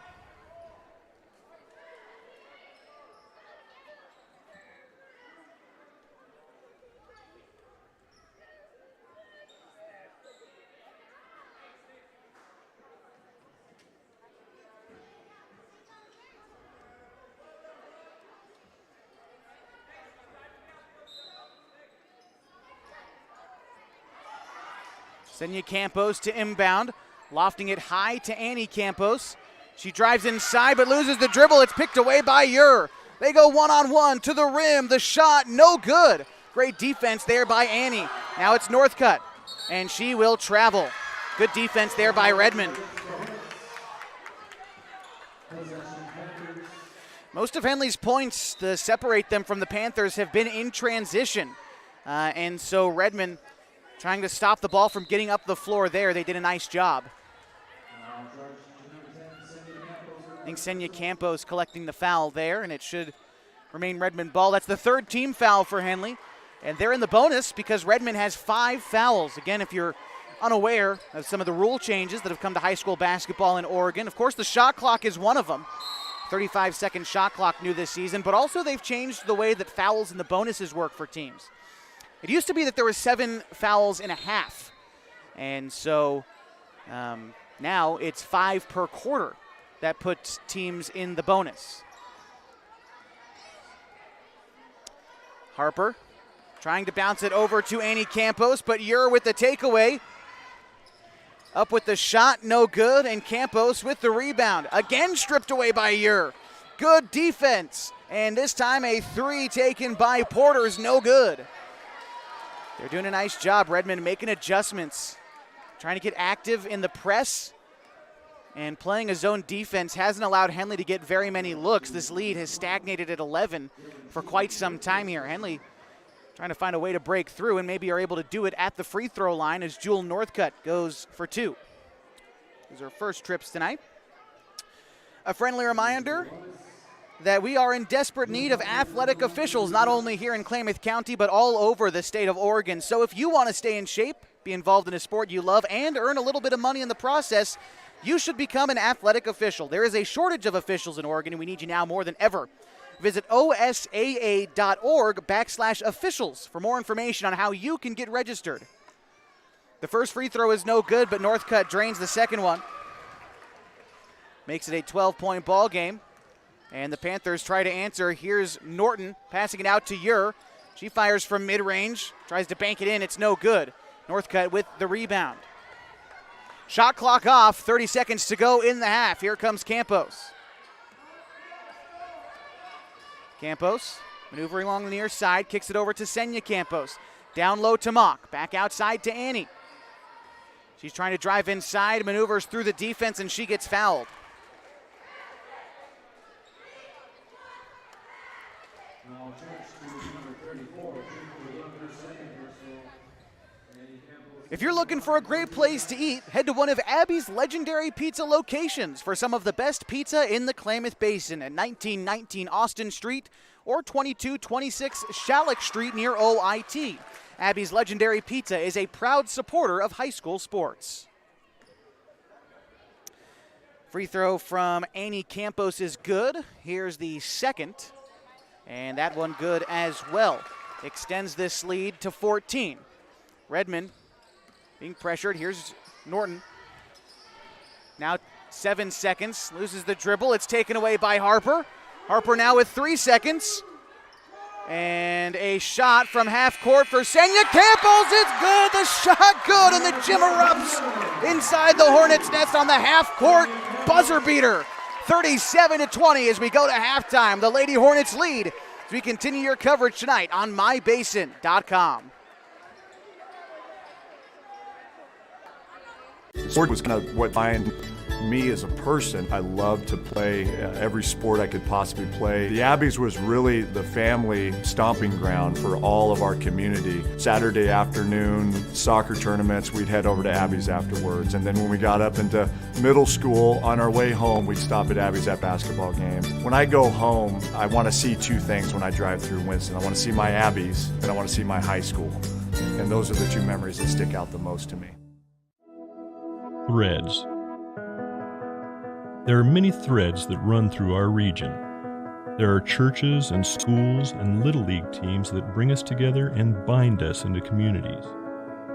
Senya Campos to inbound, lofting it high to Annie Campos. She drives inside but loses the dribble. It's picked away by Ure. They go one-on-one to the rim. The shot, no good. Great defense there by Annie. Now it's Northcutt, and she will travel. Good defense there by Redmond. Most of Henley's points to separate them from the Panthers have been in transition. And so Redmond trying to stop the ball from getting up the floor there. They did a nice job. I think Senya Campos collecting the foul there, and it should remain Redmond ball. That's the third team foul for Henley. And they're in the bonus because Redmond has 5 fouls. Again, if you're unaware of some of the rule changes that have come to high school basketball in Oregon, of course the shot clock is one of them. 35-second shot clock new this season, but also they've changed the way that fouls and the bonuses work for teams. It used to be that there were 7 fouls in a half, and so now it's 5 per quarter. That puts teams in the bonus. Harper trying to bounce it over to Annie Campos, but Ure with the takeaway. Up with the shot, no good, and Campos with the rebound. Again stripped away by Ure. Good defense, and this time a 3 taken by Porter's no good. They're doing a nice job, Redmond, making adjustments, trying to get active in the press, and playing a zone defense hasn't allowed Henley to get very many looks. This lead has stagnated at 11 for quite some time here. Henley trying to find a way to break through and maybe are able to do it at the free throw line as Jewel Northcutt goes for 2. These are first trips tonight. A friendly reminder that we are in desperate need of athletic officials, not only here in Klamath County, but all over the state of Oregon. So if you want to stay in shape, be involved in a sport you love, and earn a little bit of money in the process, you should become an athletic official. There is a shortage of officials in Oregon, and we need you now more than ever. Visit osaa.org/officials for more information on how you can get registered. The first free throw is no good, but Northcutt drains the second one. Makes it a 12-point ball game. And the Panthers try to answer. Here's Norton passing it out to Ure. She fires from mid-range, tries to bank it in. It's no good. Northcutt with the rebound. Shot clock off, 30 seconds to go in the half. Here comes Campos. Campos maneuvering along the near side, kicks it over to Senya Campos. Down low to Mock, back outside to Annie. She's trying to drive inside, maneuvers through the defense, and she gets fouled. If you're looking for a great place to eat, head to one of Abby's legendary pizza locations for some of the best pizza in the Klamath Basin at 1919 Austin Street or 2226 Shalleck Street near OIT. Abby's Legendary Pizza is a proud supporter of high school sports. Free throw from Annie Campos is good. Here's the second, and that one good as well. Extends this lead to 14. Redmond being pressured. Here's Norton. Now 7 seconds, loses the dribble. It's taken away by Harper. Harper now with 3 seconds. And a shot from half court for Senya Campos. It's good. The shot good, and the gym erupts inside the Hornets nest on the half court buzzer beater. 37-20 as we go to halftime. The Lady Hornets lead as we continue your coverage tonight on mybasin.com. Sport was kind of what defined me as a person. I loved to play every sport I could possibly play. The Abbeys was really the family stomping ground for all of our community. Saturday afternoon soccer tournaments, we'd head over to Abbeys afterwards. And then when we got up into middle school, on our way home, we'd stop at Abbeys at basketball games. When I go home, I want to see two things when I drive through Winston. I want to see my Abbeys, and I want to see my high school. And those are the two memories that stick out the most to me. Threads. There are many threads that run through our region. There are churches and schools and little league teams that bring us together and bind us into communities.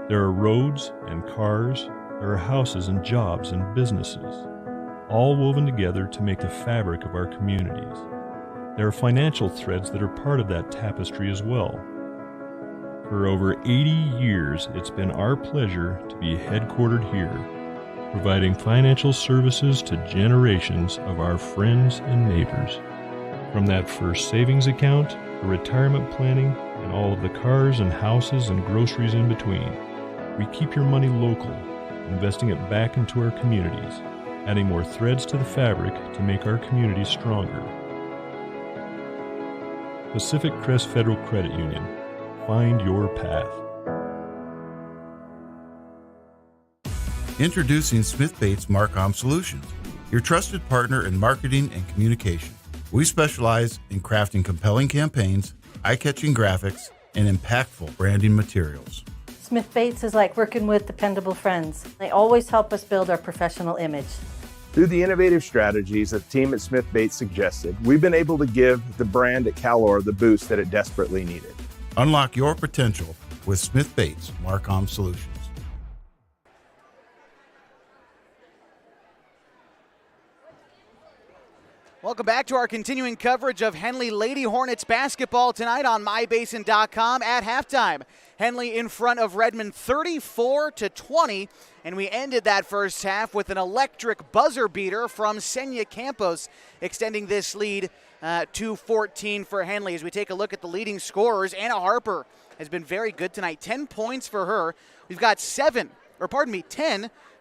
There are roads and cars. There are houses and jobs and businesses, all woven together to make the fabric of our communities. There are financial threads that are part of that tapestry as well. For over 80 years, it's been our pleasure to be headquartered here, providing financial services to generations of our friends and neighbors. From that first savings account, the retirement planning, and all of the cars and houses and groceries in between, we keep your money local, investing it back into our communities, adding more threads to the fabric to make our communities stronger. Pacific Crest Federal Credit Union. Find your path. Introducing Smith Bates Marcom Solutions, your trusted partner in marketing and communication. We specialize in crafting compelling campaigns, eye-catching graphics, and impactful branding materials. Smith Bates is like working with dependable friends. They always help us build our professional image. Through the innovative strategies that the team at Smith Bates suggested, we've been able to give the brand at Calor the boost that it desperately needed. Unlock your potential with Smith Bates Marcom Solutions. Welcome back to our continuing coverage of Henley Lady Hornets basketball tonight on mybasin.com at halftime. Henley in front of Redmond 34-20, and we ended that first half with an electric buzzer beater from Senya Campos, extending this lead to 14 for Henley. As we take a look at the leading scorers, Anna Harper has been very good tonight. 10 points for her. We've got 10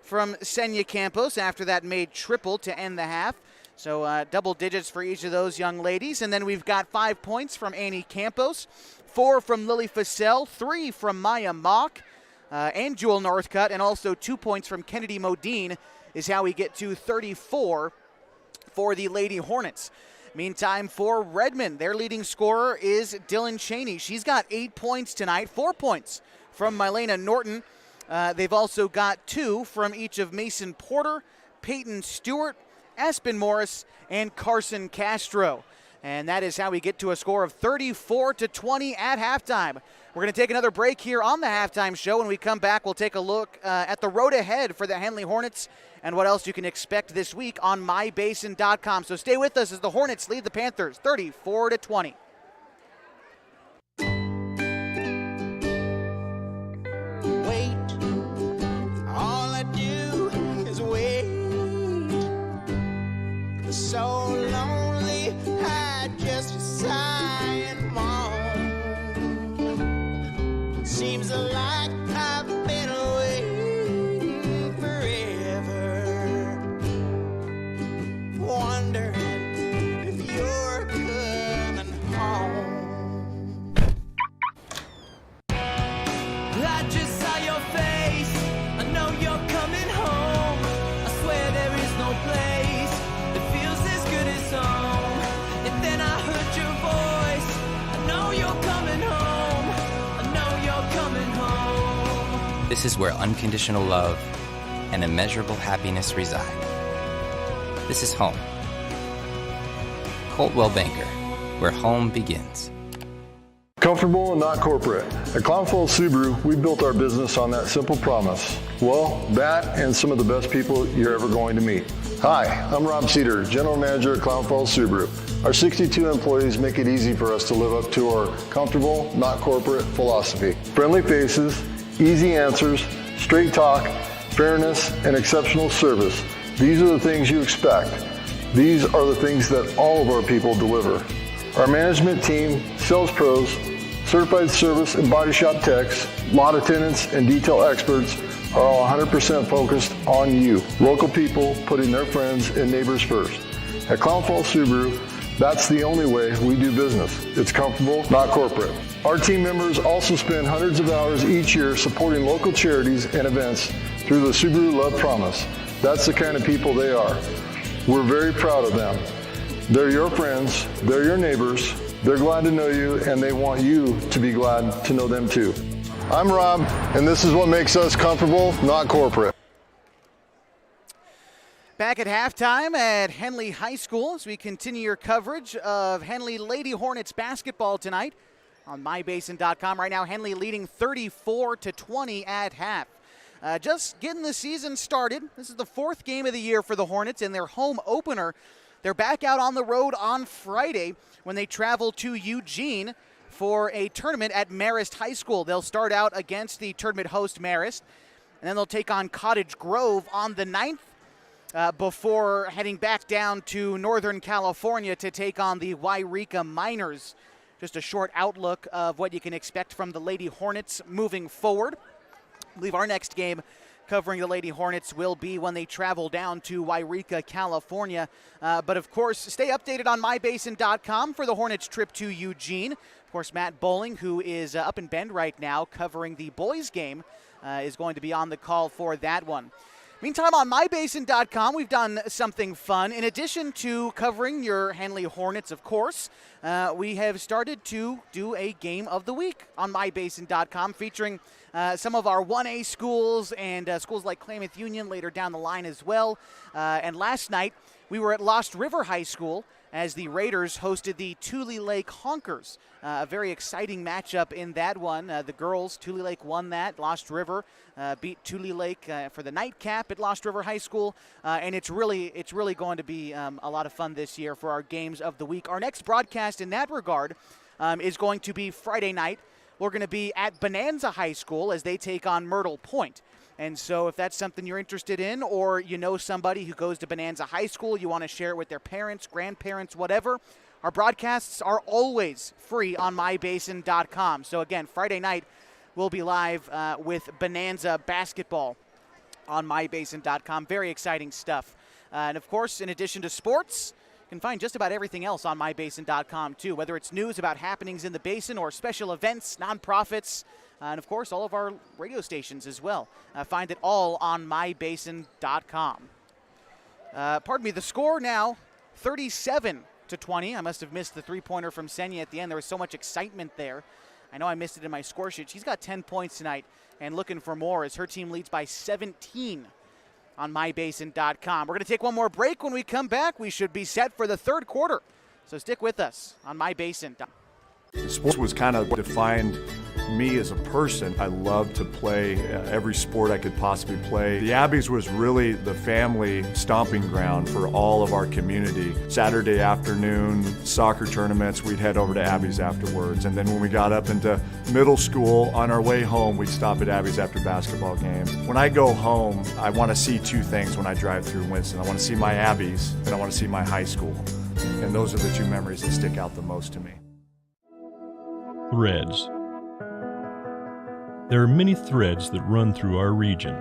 from Senya Campos after that made triple to end the half. So double digits for each of those young ladies. And then we've got 5 points from Annie Campos, 4 from Lily Fassell, 3 from Maya Mock and Jewel Northcutt, and also 2 points from Kennedy Modine is how we get to 34 for the Lady Hornets. Meantime, for Redmond, their leading scorer is Dylan Cheney. She's got 8 points tonight, 4 points from Mylena Norton. They've also got 2 from each of Mason Porter, Peyton Stewart, Aspen Morris, and Carson Castro. And that is how we get to a score of 34-20 at halftime. We're going to take another break here on the halftime show. When we come back, we'll take a look at the road ahead for the Henley Hornets and what else you can expect this week on mybasin.com. So stay with us as the Hornets lead the Panthers 34-20. So lonely, I just sigh and moan. Seems like I've been waiting forever, wondering if you're coming home. This is where unconditional love and immeasurable happiness reside. This is home. Coltwell Banker, where home begins. Comfortable and not corporate. At Clown Falls Subaru, we built our business on that simple promise. Well, that and some of the best people you're ever going to meet. Hi, I'm Rob Cedar, General Manager at Clown Falls Subaru. Our 62 employees make it easy for us to live up to our comfortable, not corporate philosophy. Friendly faces, easy answers, straight talk, fairness, and exceptional service. These are the things you expect. These are the things that all of our people deliver. Our management team, sales pros, certified service and body shop techs, lot attendants, and detail experts are all 100% focused on you. Local people putting their friends and neighbors first. At Clown Falls Subaru, that's the only way we do business. It's comfortable, not corporate. Our team members also spend hundreds of hours each year supporting local charities and events through the Subaru Love Promise. That's the kind of people they are. We're very proud of them. They're your friends, they're your neighbors, they're glad to know you, and they want you to be glad to know them too. I'm Rob, and this is what makes us comfortable, not corporate. Back at halftime at Henley High School as we continue your coverage of Henley Lady Hornets basketball tonight on mybasin.com. Right now, Henley leading 34-20 at half. Just getting the season started. This is the fourth game of the year for the Hornets in their home opener. They're back out on the road on Friday when they travel to Eugene for a tournament at Marist High School. They'll start out against the tournament host Marist, and then they'll take on Cottage Grove on the 9th before heading back down to Northern California to take on the Wairika Miners. Just a short outlook of what you can expect from the Lady Hornets moving forward. I believe our next game covering the Lady Hornets will be when they travel down to Wairika, California. But, of course, stay updated on mybasin.com for the Hornets trip to Eugene. Of course, Matt Bowling, who is up in Bend right now covering the boys' game, is going to be on the call for that one. Meantime, on mybasin.com, we've done something fun. In addition to covering your Henley Hornets, of course, we have started to do a game of the week on mybasin.com featuring some of our 1A schools and schools like Klamath Union later down the line as well. And last night, we were at Lost River High School as the Raiders hosted the Tule Lake Honkers. A very exciting matchup in that one. The girls, Tule Lake won that. Lost River beat Tule Lake for the nightcap at Lost River High School. And it's really going to be a lot of fun this year for our games of the week. Our next broadcast in that regard is going to be Friday night. We're going to be at Bonanza High School as they take on Myrtle Point. And so if that's something you're interested in, or you know somebody who goes to Bonanza High School, you want to share it with their parents, grandparents, whatever, our broadcasts are always free on mybasin.com. So again, Friday night we'll be live with Bonanza basketball on mybasin.com. Very exciting stuff. And of course, in addition to sports, you can find just about everything else on mybasin.com too, whether it's news about happenings in the basin or special events, nonprofits, and of course all of our radio stations as well. Find it all on mybasin.com. Pardon me, the score now 37-20. I must have missed the three-pointer from Senya at the end. There was so much excitement there. I know I missed it in my score sheet. She's got 10 points tonight and looking for more as her team leads by 17 on mybasin.com. We're going to take one more break. When we come back, we should be set for the third quarter. So stick with us on mybasin.com. Sports was kind of what defined me as a person. I loved to play every sport I could possibly play. The Abbeys was really the family stomping ground for all of our community. Saturday afternoon, soccer tournaments, we'd head over to Abbeys afterwards. And then when we got up into middle school, on our way home, we'd stop at Abbeys after basketball games. When I go home, I want to see two things when I drive through Winston. I want to see my Abbeys, and I want to see my high school. And those are the two memories that stick out the most to me. Threads. There are many threads that run through our region.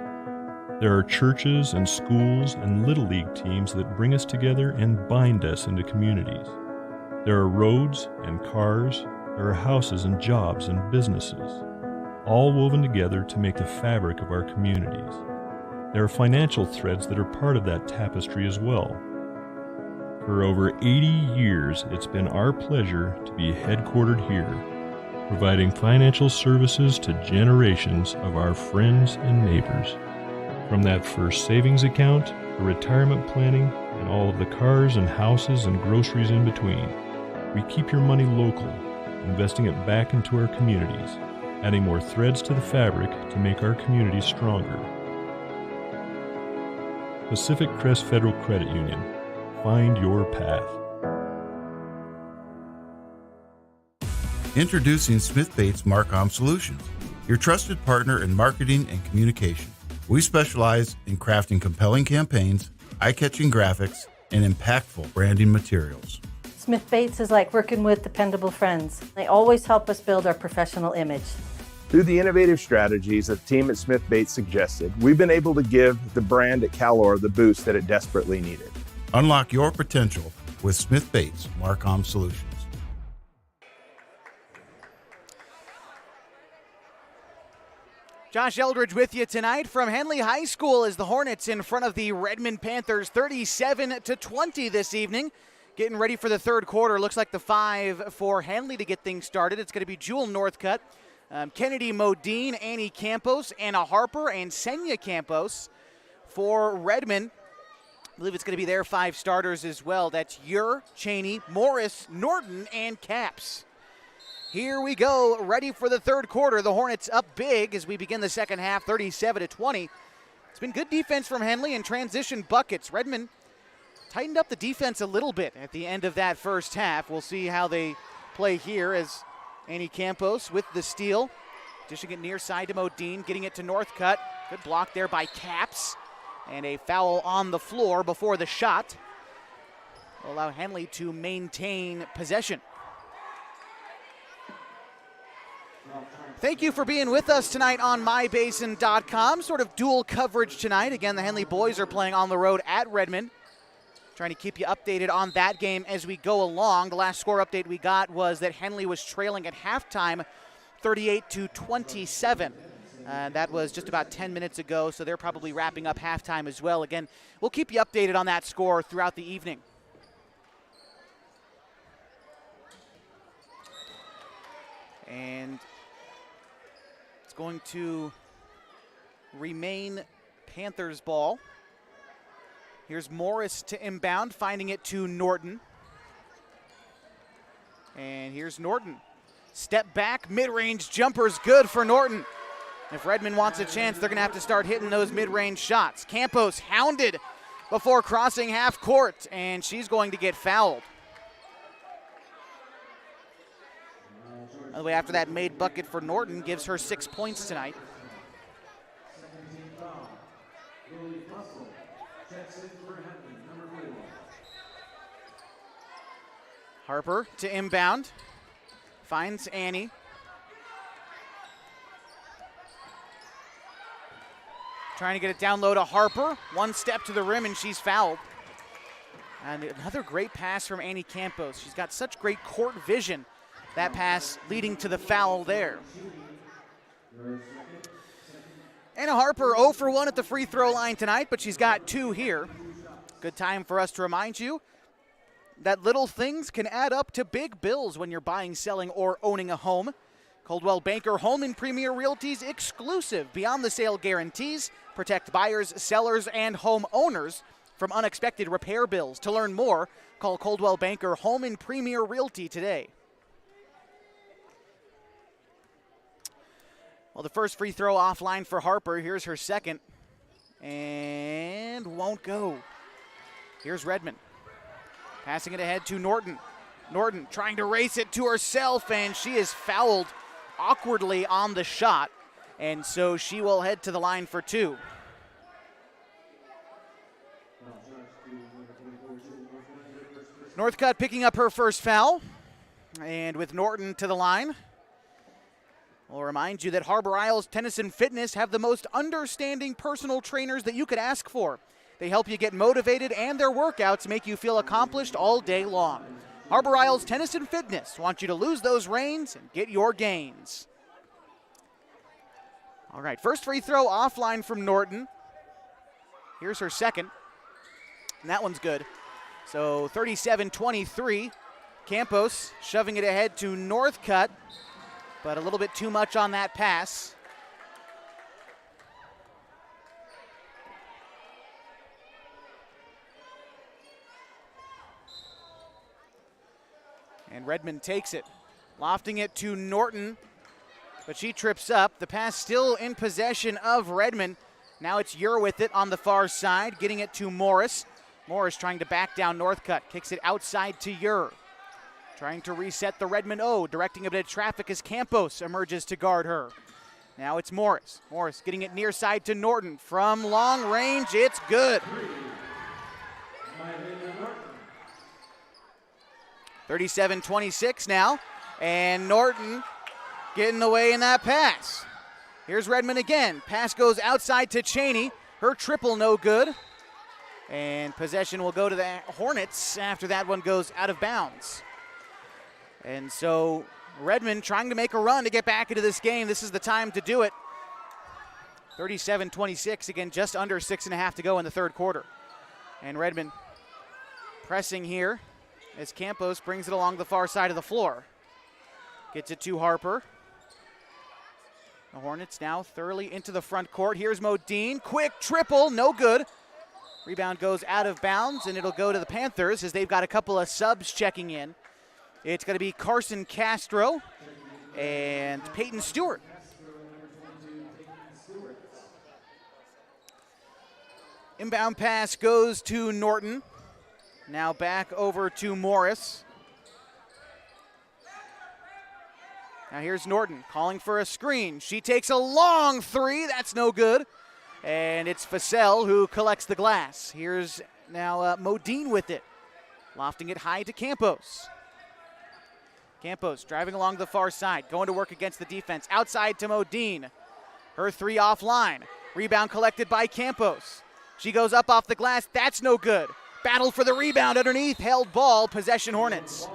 There are churches and schools and Little League teams that bring us together and bind us into communities. There are roads and cars, there are houses and jobs and businesses, all woven together to make the fabric of our communities. There are financial threads that are part of that tapestry as well. For over 80 years, it's been our pleasure to be headquartered here. providing financial services to generations of our friends and neighbors. From that first savings account, to retirement planning, and all of the cars and houses and groceries in between, we keep your money local, investing it back into our communities, adding more threads to the fabric to make our communities stronger. Pacific Crest Federal Credit Union. Find your path. Introducing Smith Bates Marcom Solutions, your trusted partner in marketing and communication. We specialize in crafting compelling campaigns, eye-catching graphics, and impactful branding materials. Smith Bates is like working with dependable friends. They always help us build our professional image. Through the innovative strategies that the team at Smith Bates suggested, we've been able to give the brand at Calor the boost that it desperately needed. Unlock your potential with Smith Bates Marcom Solutions. Josh Eldridge with you tonight from Henley High School as the Hornets in front of the Redmond Panthers 37-20 this evening. Getting ready for the third quarter. Looks like the 5 for Henley to get things started. It's going to be Jewel Northcutt, Kennedy Modine, Annie Campos, Anna Harper, and Senya Campos for Redmond. I believe it's going to be their 5 starters as well. That's Ure, Cheney, Morris, Norton, and Caps. Here we go, ready for the third quarter. The Hornets up big as we begin the second half, 37-20. It's been good defense from Henley and transition buckets. Redmond tightened up the defense a little bit at the end of that first half. We'll see how they play here as Annie Campos with the steal. Dishing it near side to Modine, getting it to Northcutt. Good block there by Caps. And a foul on the floor before the shot will allow Henley to maintain possession. Thank you for being with us tonight on mybasin.com. Sort of dual coverage tonight. Again, the Henley boys are playing on the road at Redmond. Trying to keep you updated on that game as we go along. The last score update we got was that Henley was trailing at halftime 38-27. That was just about 10 minutes ago, so they're probably wrapping up halftime as well. Again, we'll keep you updated on that score throughout the evening. And it's going to remain Panthers ball. Here's Morris to inbound, finding it to Norton. And here's Norton. Step back, mid-range jumper's good for Norton. If Redmond wants a chance, they're going to have to start hitting those mid-range shots. Campos hounded before crossing half court, and she's going to get fouled. By the way, after that made bucket for Norton, gives her 6 points tonight. Harper to inbound. Finds Annie. Trying to get it down low to Harper. One step to the rim and she's fouled. And another great pass from Annie Campos. She's got such great court vision. That pass leading to the foul there. Anna Harper 0 for 1 at the free throw line tonight, but she's got 2 here. Good time for us to remind you that little things can add up to big bills when you're buying, selling, or owning a home. Coldwell Banker Home and Premier Realty's exclusive Beyond the Sale guarantees protect buyers, sellers, and home owners from unexpected repair bills. To learn more, call Coldwell Banker Home and Premier Realty today. Well, the first free throw offline for Harper. Here's her second. And won't go. Here's Redmond. Passing it ahead to Norton. Norton trying to race it to herself, and she is fouled awkwardly on the shot. And so she will head to the line for 2. Northcutt picking up her first foul. And with Norton to the line, I'll remind you that Harbor Isles Tennis and Fitness have the most understanding personal trainers that you could ask for. They help you get motivated, and their workouts make you feel accomplished all day long. Harbor Isles Tennis and Fitness want you to lose those reins and get your gains. All right, first free throw offline from Norton. Here's her second, and that one's good. So 37-23. Campos shoving it ahead to Northcutt. but a little bit too much on that pass. And Redmond takes it, lofting it to Norton, but she trips up. The pass still in possession of Redmond. Now it's Ure with it on the far side, getting it to Morris. Morris trying to back down Northcutt, kicks it outside to Ure. Trying to reset the Redmond O, directing a bit of traffic as Campos emerges to guard her. Now it's Morris. Morris getting it near side to Norton. From long range, it's good. 37-26 now, and Norton getting away in that pass. Here's Redmond again. Pass goes outside to Cheney. Her triple no good. And possession will go to the Hornets after that one goes out of bounds. And so Redmond trying to make a run to get back into this game. This is the time to do it. 37-26, again, just under 6.5 to go in the third quarter. And Redmond pressing here as Campos brings it along the far side of the floor. Gets it to Harper. The Hornets now thoroughly into the front court. Here's Modine. Quick triple, no good. Rebound goes out of bounds, and it'll go to the Panthers as they've got a couple of subs checking in. It's going to be Carson Castro and Peyton Stewart. Inbound pass goes to Norton. Now back over to Morris. Now here's Norton calling for a screen. She takes a long three. That's no good. And it's Fassell who collects the glass. Here's now Modine with it. Lofting it high to Campos. Campos driving along the far side. Going to work against the defense. Outside to Modine. Her three offline. Rebound collected by Campos. She goes up off the glass. That's no good. Battle for the rebound underneath. Held ball. Possession Hornets.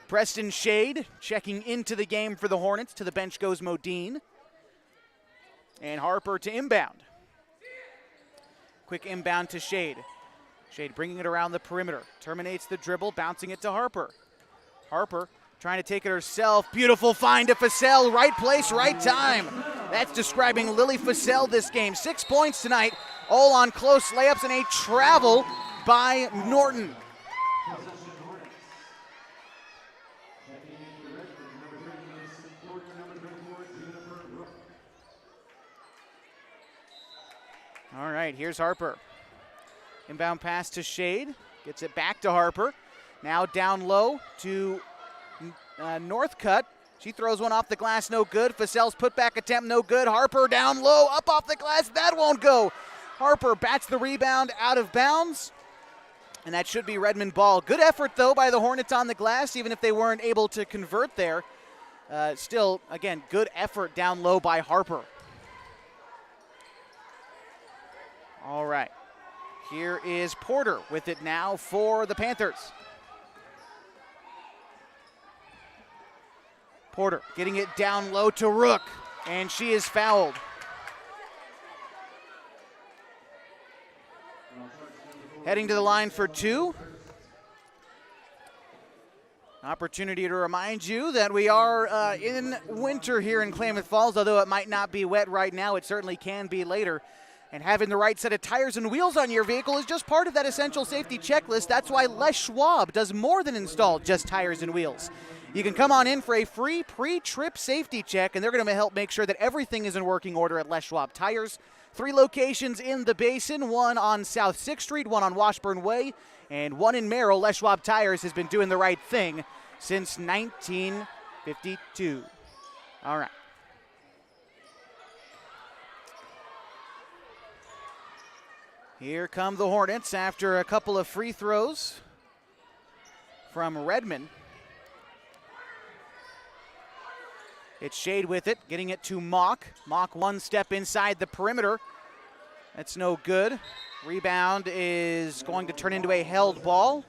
Preston Shade checking into the game for the Hornets. To the bench goes Modine. And Harper to inbound. Quick inbound to Shade. Shade bringing it around the perimeter. Terminates the dribble, bouncing it to Harper. Harper trying to take it herself. Beautiful find to Fassell. Right place, right time. That's describing Lily Fassell this game. 6 points tonight, all on close layups and a travel by Norton. All right, here's Harper. Inbound pass to Shade. Gets it back to Harper. Now down low to Northcutt. She throws one off the glass, no good. Fassell's putback attempt, no good. Harper down low, up off the glass, that won't go. Harper bats the rebound out of bounds, and that should be Redmond ball. Good effort, though, by the Hornets on the glass, even if they weren't able to convert there. Still, again, good effort down low by Harper. All right, here is Porter with it now for the Panthers. Porter getting it down low to Rook, and she is fouled. Heading to the line for two. Opportunity to remind you that we are in winter here in Klamath Falls, although it might not be wet right now, it certainly can be later. And having the right set of tires and wheels on your vehicle is just part of that essential safety checklist. That's why Les Schwab does more than install just tires and wheels. You can come on in for a free pre-trip safety check, and they're going to help make sure that everything is in working order at Les Schwab Tires. 3 locations in the Basin, one on South 6th Street, one on Washburn Way, and one in Merrill. Les Schwab Tires has been doing the right thing since 1952. All right. Here come the Hornets after a couple of free throws from Redmond. It's Shade with it, getting it to Mock. Mock one step inside the perimeter. That's no good. Rebound is going to turn into a held ball.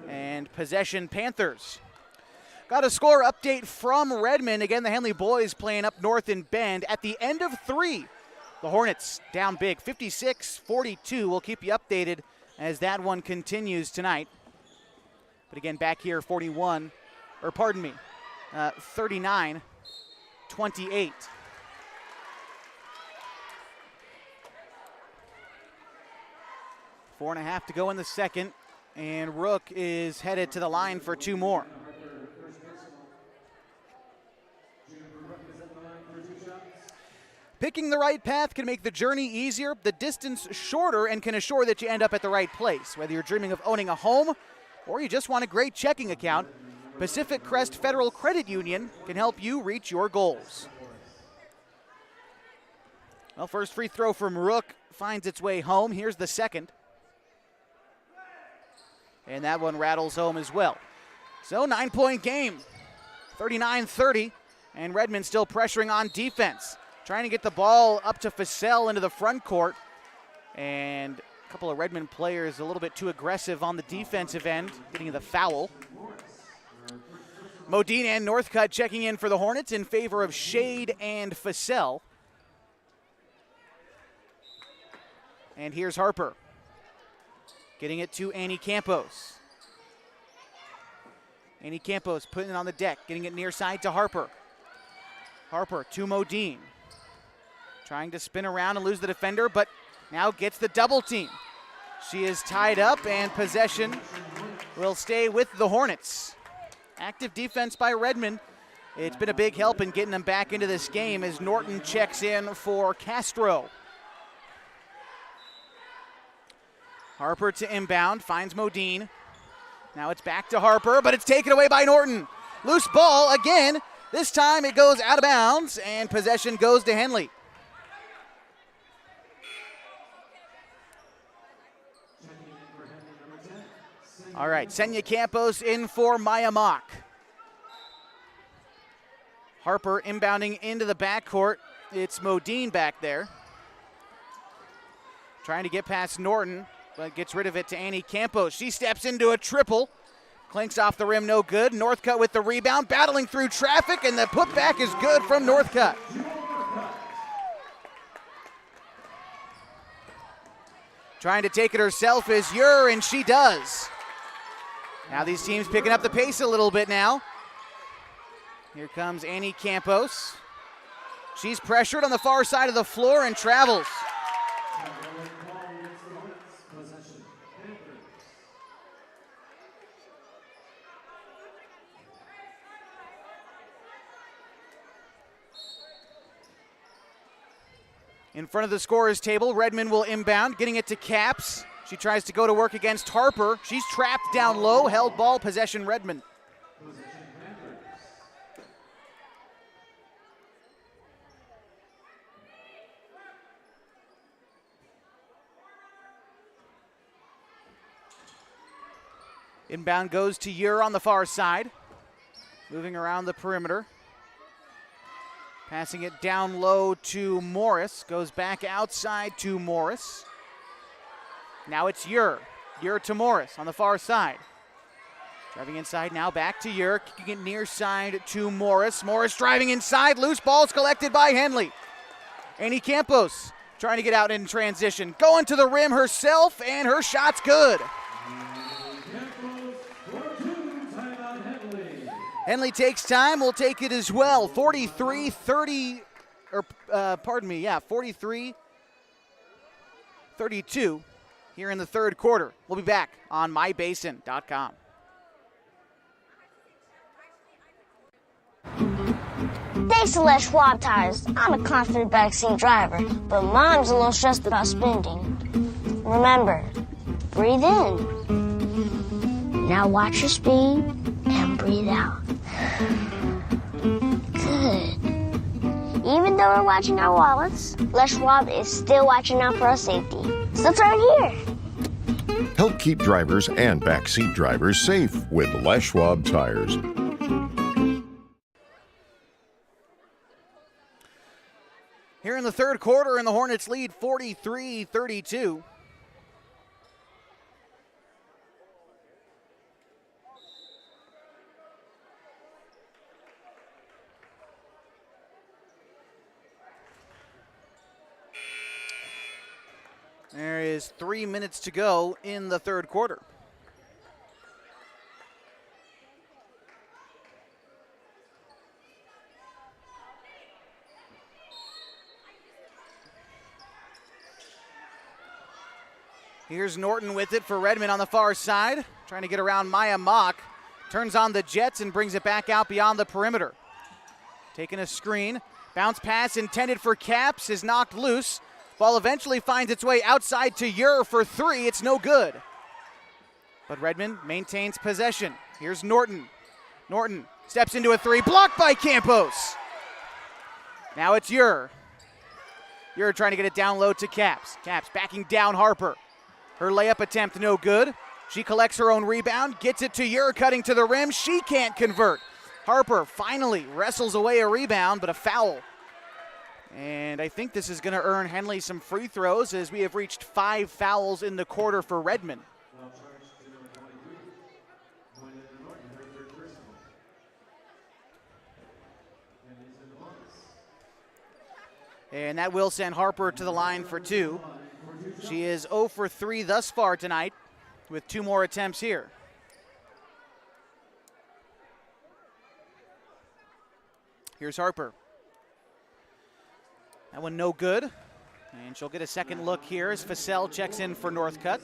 And possession Panthers. Got a score update from Redmond. Again, the Henley boys playing up north in Bend. At the end of 3, the Hornets down big, 56-42. We'll keep you updated as that one continues tonight. But again, back here, 39-28. Four and a half to go in the second, and Rook is headed to the line for two more. Picking the right path can make the journey easier, the distance shorter, and can assure that you end up at the right place. Whether you're dreaming of owning a home or you just want a great checking account, Pacific Crest Federal Credit Union can help you reach your goals. Well, first free throw from Rook finds its way home. Here's the second. And that one rattles home as well. So 9-point game, 39-30, and Redmond still pressuring on defense. Trying to get the ball up to Fussell into the front court. And a couple of Redmond players a little bit too aggressive on the defensive end, getting the foul. Modine and Northcutt checking in for the Hornets in favor of Shade and Fussell. And here's Harper. Getting it to Annie Campos. Annie Campos putting it on the deck, getting it near side to Harper. Harper to Modine. Trying to spin around and lose the defender, but now gets the double team. She is tied up, and possession will stay with the Hornets. Active defense by Redmond. It's been a big help in getting them back into this game as Norton checks in for Castro. Harper to inbound, finds Modine. Now it's back to Harper, but it's taken away by Norton. Loose ball again. This time it goes out of bounds, and possession goes to Henley. All right, Senya Campos in for Maya Mock. Harper inbounding into the backcourt. It's Modine back there. Trying to get past Norton, but gets rid of it to Annie Campos. She steps into a triple. Clinks off the rim, no good. Northcutt with the rebound, battling through traffic, and the putback is good from Northcutt. Trying to take it herself is Ure, and she does. Now these teams picking up the pace a little bit now. Here comes Annie Campos. She's pressured on the far side of the floor and travels. In front of the scorer's table, Redmond will inbound, getting it to Caps. She tries to go to work against Harper. She's trapped down low, held ball, possession Redmond. Inbound goes to Ure on the far side. Moving around the perimeter. Passing it down low to Morris. Goes back outside to Morris. Now it's Ure. Ure to Morris on the far side. Driving inside now, back to Ure. Kicking it near side to Morris. Morris driving inside. Loose ball's collected by Henley. Annie Campos trying to get out in transition. Going to the rim herself, and her shot's good. Henley takes time, will take it as well. 43-32 here in the third quarter. We'll be back on mybasin.com. Thanks to Les Schwab Tires, I'm a confident backseat driver, but Mom's a little stressed about spending. Remember, breathe in. Now watch your speed and breathe out. Good. Even though we're watching our wallets, Les Schwab is still watching out for our safety. So turn here. Help keep drivers and backseat drivers safe with Les Schwab Tires. Here in the third quarter, and the Hornets lead 43-32. There is 3 minutes to go in the third quarter. Here's Norton with it for Redmond on the far side, trying to get around Maya Mock. Turns on the Jets and brings it back out beyond the perimeter. Taking a screen. Bounce pass intended for Caps is knocked loose. Ball eventually finds its way outside to Ure for three. It's no good. But Redmond maintains possession. Here's Norton. Norton steps into a three, blocked by Campos. Now it's Ure. Ure trying to get it down low to Caps. Caps backing down Harper. Her layup attempt no good. She collects her own rebound, gets it to Ure, cutting to the rim. She can't convert. Harper finally wrestles away a rebound, but a foul. And I think this is going to earn Henley some free throws, as we have reached 5 fouls in the quarter for Redmond. And that will send Harper to the line for 2. She is 0 for 3 thus far tonight, with 2 more attempts here. Here's Harper. That one no good. And she'll get a second look here as Fassell checks in for Northcutt.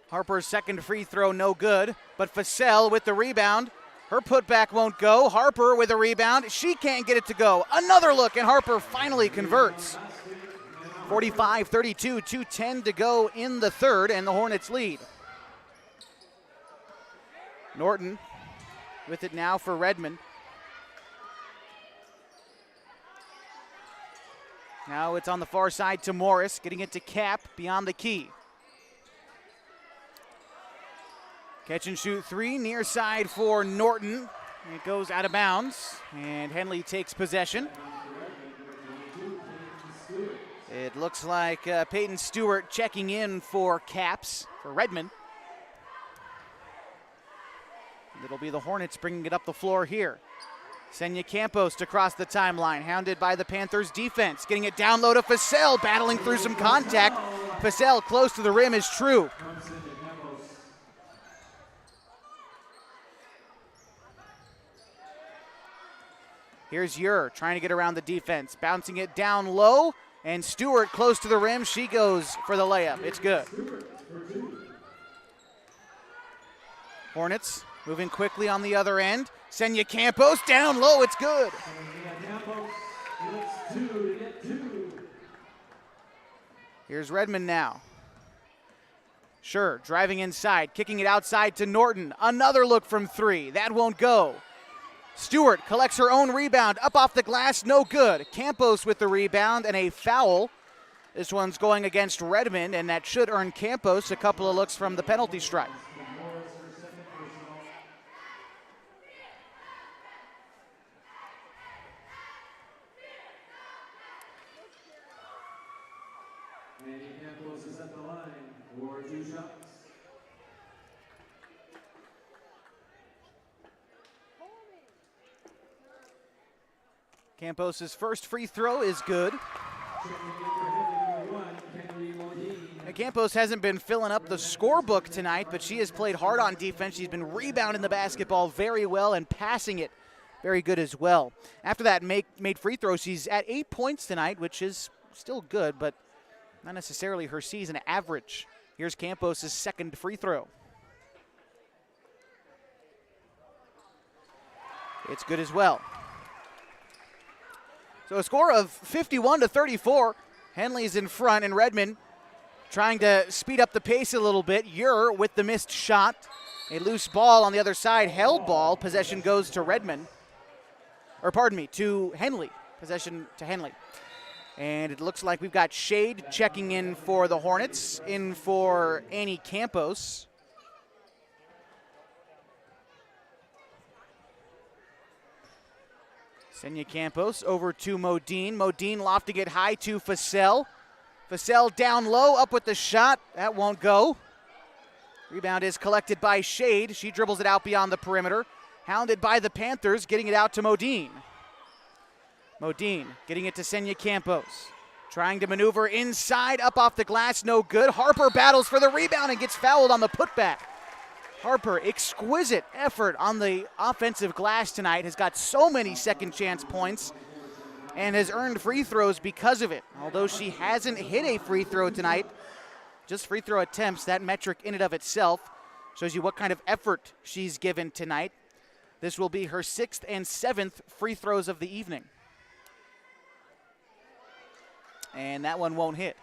Harper's second free throw no good, but Fassell with the rebound. Her putback won't go. Harper with a rebound. She can't get it to go. Another look, and Harper finally converts. 45-32, 2:10 to go in the third, and the Hornets lead. Norton with it now for Redmond. Now it's on the far side to Morris, getting it to Cap beyond the key. Catch and shoot three, near side for Norton. It goes out of bounds, and Henley takes possession. It looks like Peyton Stewart checking in for Caps for Redmond. It'll be the Hornets bringing it up the floor here. Senya Campos to cross the timeline, hounded by the Panthers defense. Getting it down low to Fassell, battling through some contact. Fassell close to the rim is true. Here's Ure trying to get around the defense, bouncing it down low, and Stewart close to the rim. She goes for the layup. It's good. Hornets moving quickly on the other end. Senya Campos down low. It's good. Here's Redmond now. Sure, driving inside, kicking it outside to Norton. Another look from three. That won't go. Stewart collects her own rebound, up off the glass, no good. Campos with the rebound and a foul. This one's going against Redmond, and that should earn Campos a couple of looks from the penalty stripe. Campos is at the line for 2 shots. Campos' first free throw is good. And Campos hasn't been filling up the scorebook tonight, but she has played hard on defense. She's been rebounding the basketball very well and passing it very good as well. After that made free throws, she's at 8 points tonight, which is still good, but not necessarily her season average. Here's Campos' second free throw. It's good as well. So a score of 51-34. Henley's in front, and Redmond trying to speed up the pace a little bit. Ure with the missed shot. A loose ball on the other side, held ball. Possession goes to Redmond. Or pardon me, to Henley. Possession to Henley. And it looks like we've got Shade checking in for the Hornets, in for Annie Campos. Senya Campos over to Modine. Modine lofting it high to Fassell. Vassell down low, up with the shot. That won't go. Rebound is collected by Shade. She dribbles it out beyond the perimeter. Hounded by the Panthers, getting it out to Modine. Modine getting it to Senya Campos. Trying to maneuver inside, up off the glass, no good. Harper battles for the rebound and gets fouled on the putback. Harper, exquisite effort on the offensive glass tonight, has got so many second chance points and has earned free throws because of it. Although she hasn't hit a free throw tonight, just free throw attempts, that metric in and of itself shows you what kind of effort she's given tonight. This will be her 6th and 7th free throws of the evening. And that one won't hit.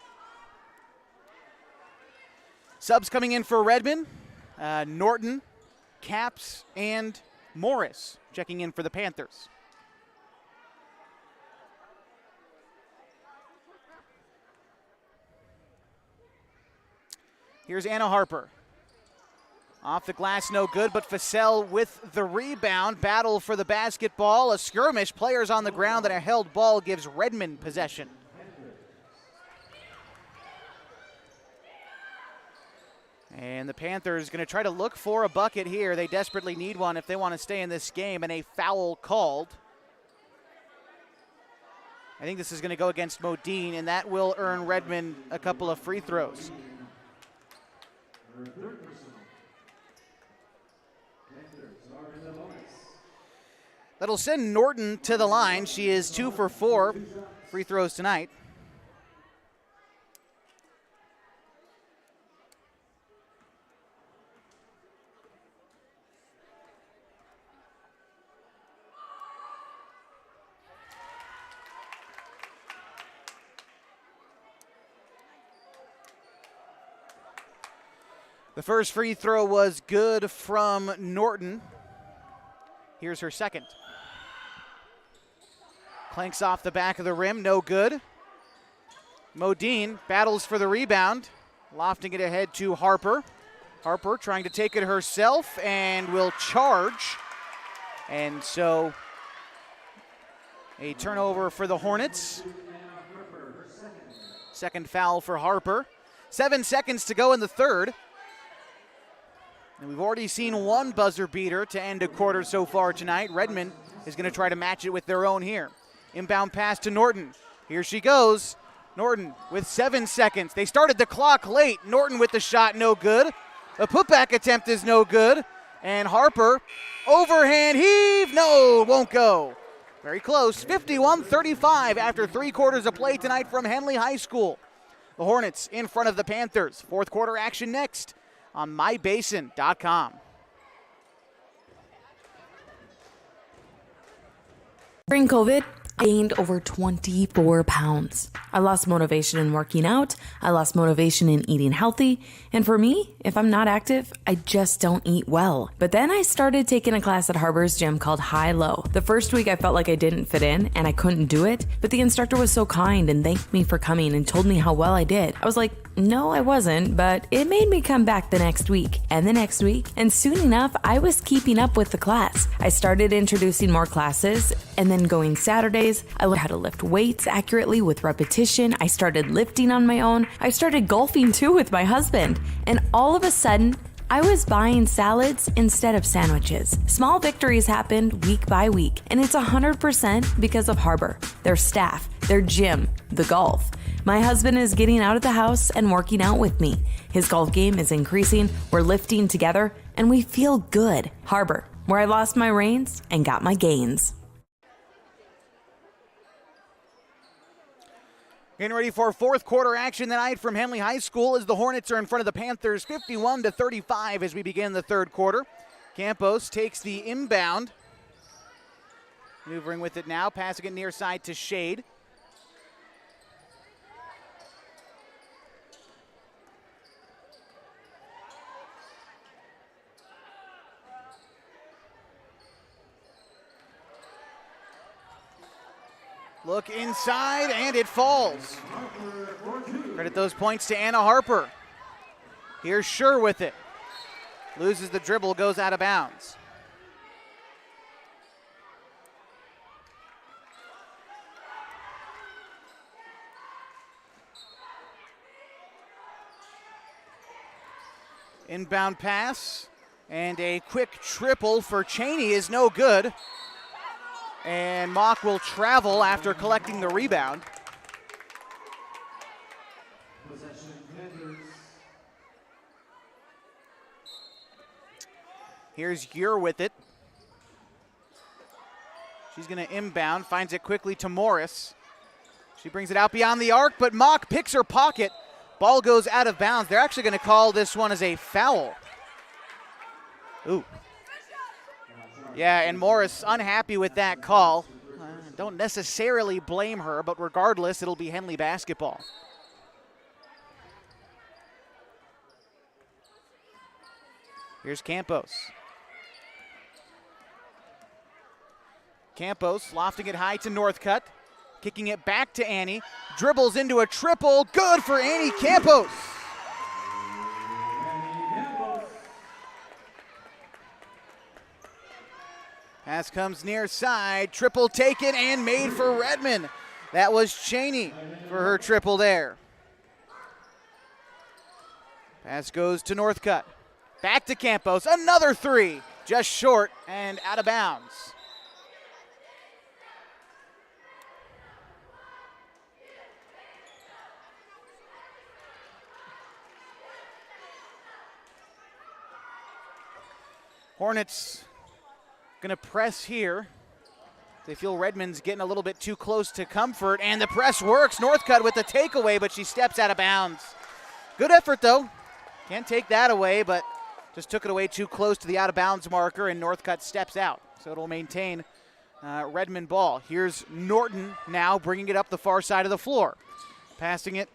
Subs coming in for Redmond. Norton, Caps, and Morris checking in for the Panthers. Here's Anna Harper. Off the glass, no good, but Vassell with the rebound. Battle for the basketball. A skirmish. Players on the ground, and a held ball gives Redmond possession. And the Panthers going to try to look for a bucket here. They desperately need one if they want to stay in this game, and a foul called. I think this is going to go against Modine, and that will earn Redmond a couple of free throws. That'll send Norton to the line. She is 2 for 4 free throws tonight. The first free throw was good from Norton. Here's her second. Clanks off the back of the rim, no good. Modine battles for the rebound, lofting it ahead to Harper. Harper trying to take it herself and will charge. And so a turnover for the Hornets. Second foul for Harper. 7 seconds to go in the third. And we've already seen one buzzer beater to end a quarter so far tonight. Redmond is going to try to match it with their own here. Inbound pass to Norton. Here she goes. Norton with 7 seconds. They started the clock late. Norton with the shot, no good. The putback attempt is no good. And Harper, overhand heave, no, won't go. Very close, 51-35 after 3 quarters of play tonight from Henley High School. The Hornets in front of the Panthers. Fourth quarter action next on mybasin.com. During COVID, I gained over 24 pounds. I lost motivation in working out. I lost motivation in eating healthy. And for me, if I'm not active, I just don't eat well. But then I started taking a class at Harbor's gym called High Low. The first week I felt like I didn't fit in and I couldn't do it, but the instructor was so kind and thanked me for coming and told me how well I did. I was like, no, I wasn't, but it made me come back the next week and the next week. And soon enough, I was keeping up with the class. I started introducing more classes and then going Saturdays. I learned how to lift weights accurately with repetition. I started lifting on my own. I started golfing too with my husband. And all of a sudden, I was buying salads instead of sandwiches. Small victories happened week by week, and it's 100% because of Harbor, their staff, their gym, the golf. My husband is getting out of the house and working out with me. His golf game is increasing, we're lifting together, and we feel good. Harbor, where I lost my reins and got my gains. Getting ready for fourth quarter action tonight from Henley High School as the Hornets are in front of the Panthers 51-35 as we begin the third quarter. Campos takes the inbound. Maneuvering with it now, passing it near side to Shade. Look inside, and it falls. Credit those points to Anna Harper. Here's Schur with it. Loses the dribble, goes out of bounds. Inbound pass, and a quick triple for Cheney is no good. And Mock will travel after collecting the rebound. Here's Ure with it. She's going to inbound, finds it quickly to Morris. She brings it out beyond the arc, but Mock picks her pocket. Ball goes out of bounds. They're actually going to call this one as a foul. Ooh. Yeah, and Morris unhappy with that call. Don't necessarily blame her, but regardless, it'll be Henley basketball. Here's Campos. Campos lofting it high to Northcutt. Kicking it back to Annie. Dribbles into a triple. Good for Annie Campos. Pass comes near side. Triple taken and made for Redmond. That was Cheney for her triple there. Pass goes to Northcutt. Back to Campos. Another three. Just short and out of bounds. Hornets going to press here. They feel Redmond's getting a little bit too close to comfort, and the press works. Northcutt with the takeaway, but she steps out of bounds. Good effort, though. Can't take that away, but just took it away too close to the out-of-bounds marker, and Northcutt steps out. So it'll maintain Redmond ball. Here's Norton now bringing it up the far side of the floor. Passing it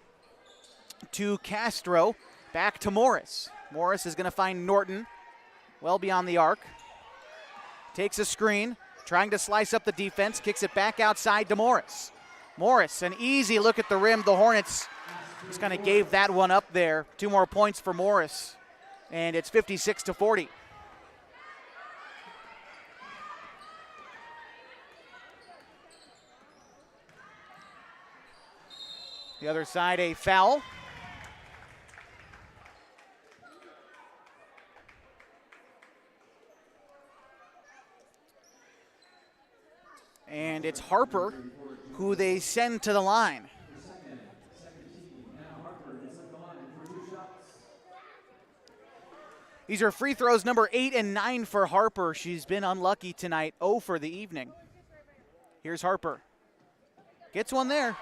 to Castro. Back to Morris. Morris is going to find Norton well beyond the arc. Takes a screen, trying to slice up the defense, kicks it back outside to Morris. Morris, an easy look at the rim. The Hornets just kind of gave that one up there. 2 more points for Morris, and it's 56-40. The other side, a foul. And it's Harper who they send to the line. These are free throws number 8 and 9 for Harper. She's been unlucky tonight, 0 for the evening. Here's Harper. Gets one there.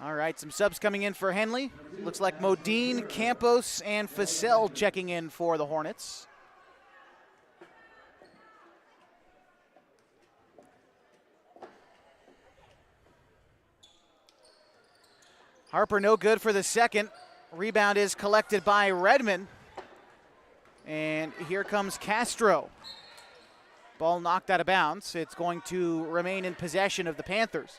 All right, some subs coming in for Henley. Looks like Modine, Campos, and Facel checking in for the Hornets. Harper no good for the second. Rebound is collected by Redmond. And here comes Castro. Ball knocked out of bounds. It's going to remain in possession of the Panthers.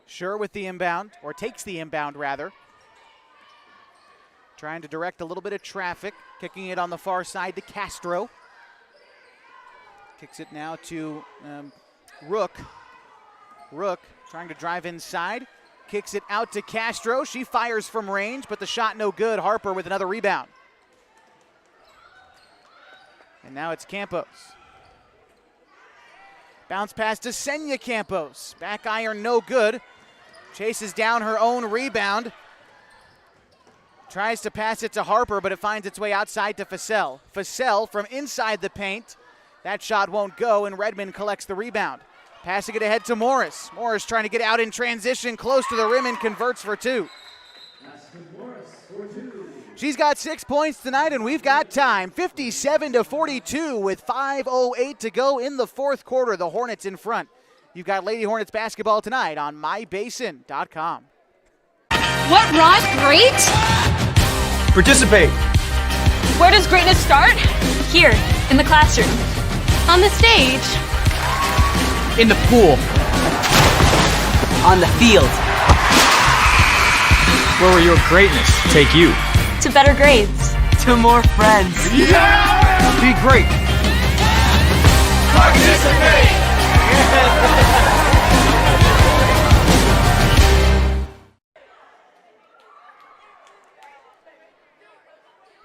Sure with the inbound, or takes the inbound rather. Trying to direct a little bit of traffic. Kicking it on the far side to Castro. Kicks it now to Rook. Rook trying to drive inside. Kicks it out to Castro. She fires from range, but the shot no good. Harper with another rebound. And now it's Campos. Bounce pass to Senya Campos. Back iron no good. Chases down her own rebound. Tries to pass it to Harper, but it finds its way outside to Facel. Facel from inside the paint. That shot won't go, and Redmond collects the rebound. Passing it ahead to Morris. Morris trying to get out in transition, close to the rim, and converts for 2. She's got 6 points tonight, and we've got time. 57-42 with 5:08 to go in the fourth quarter. The Hornets in front. You've got Lady Hornets basketball tonight on mybasin.com. What, Rod? Great? Participate. Where does greatness start? Here, in the classroom. On the stage. In the pool. On the field. Where will your greatness take you? To better grades. To more friends. Yeah! Be great. Participate!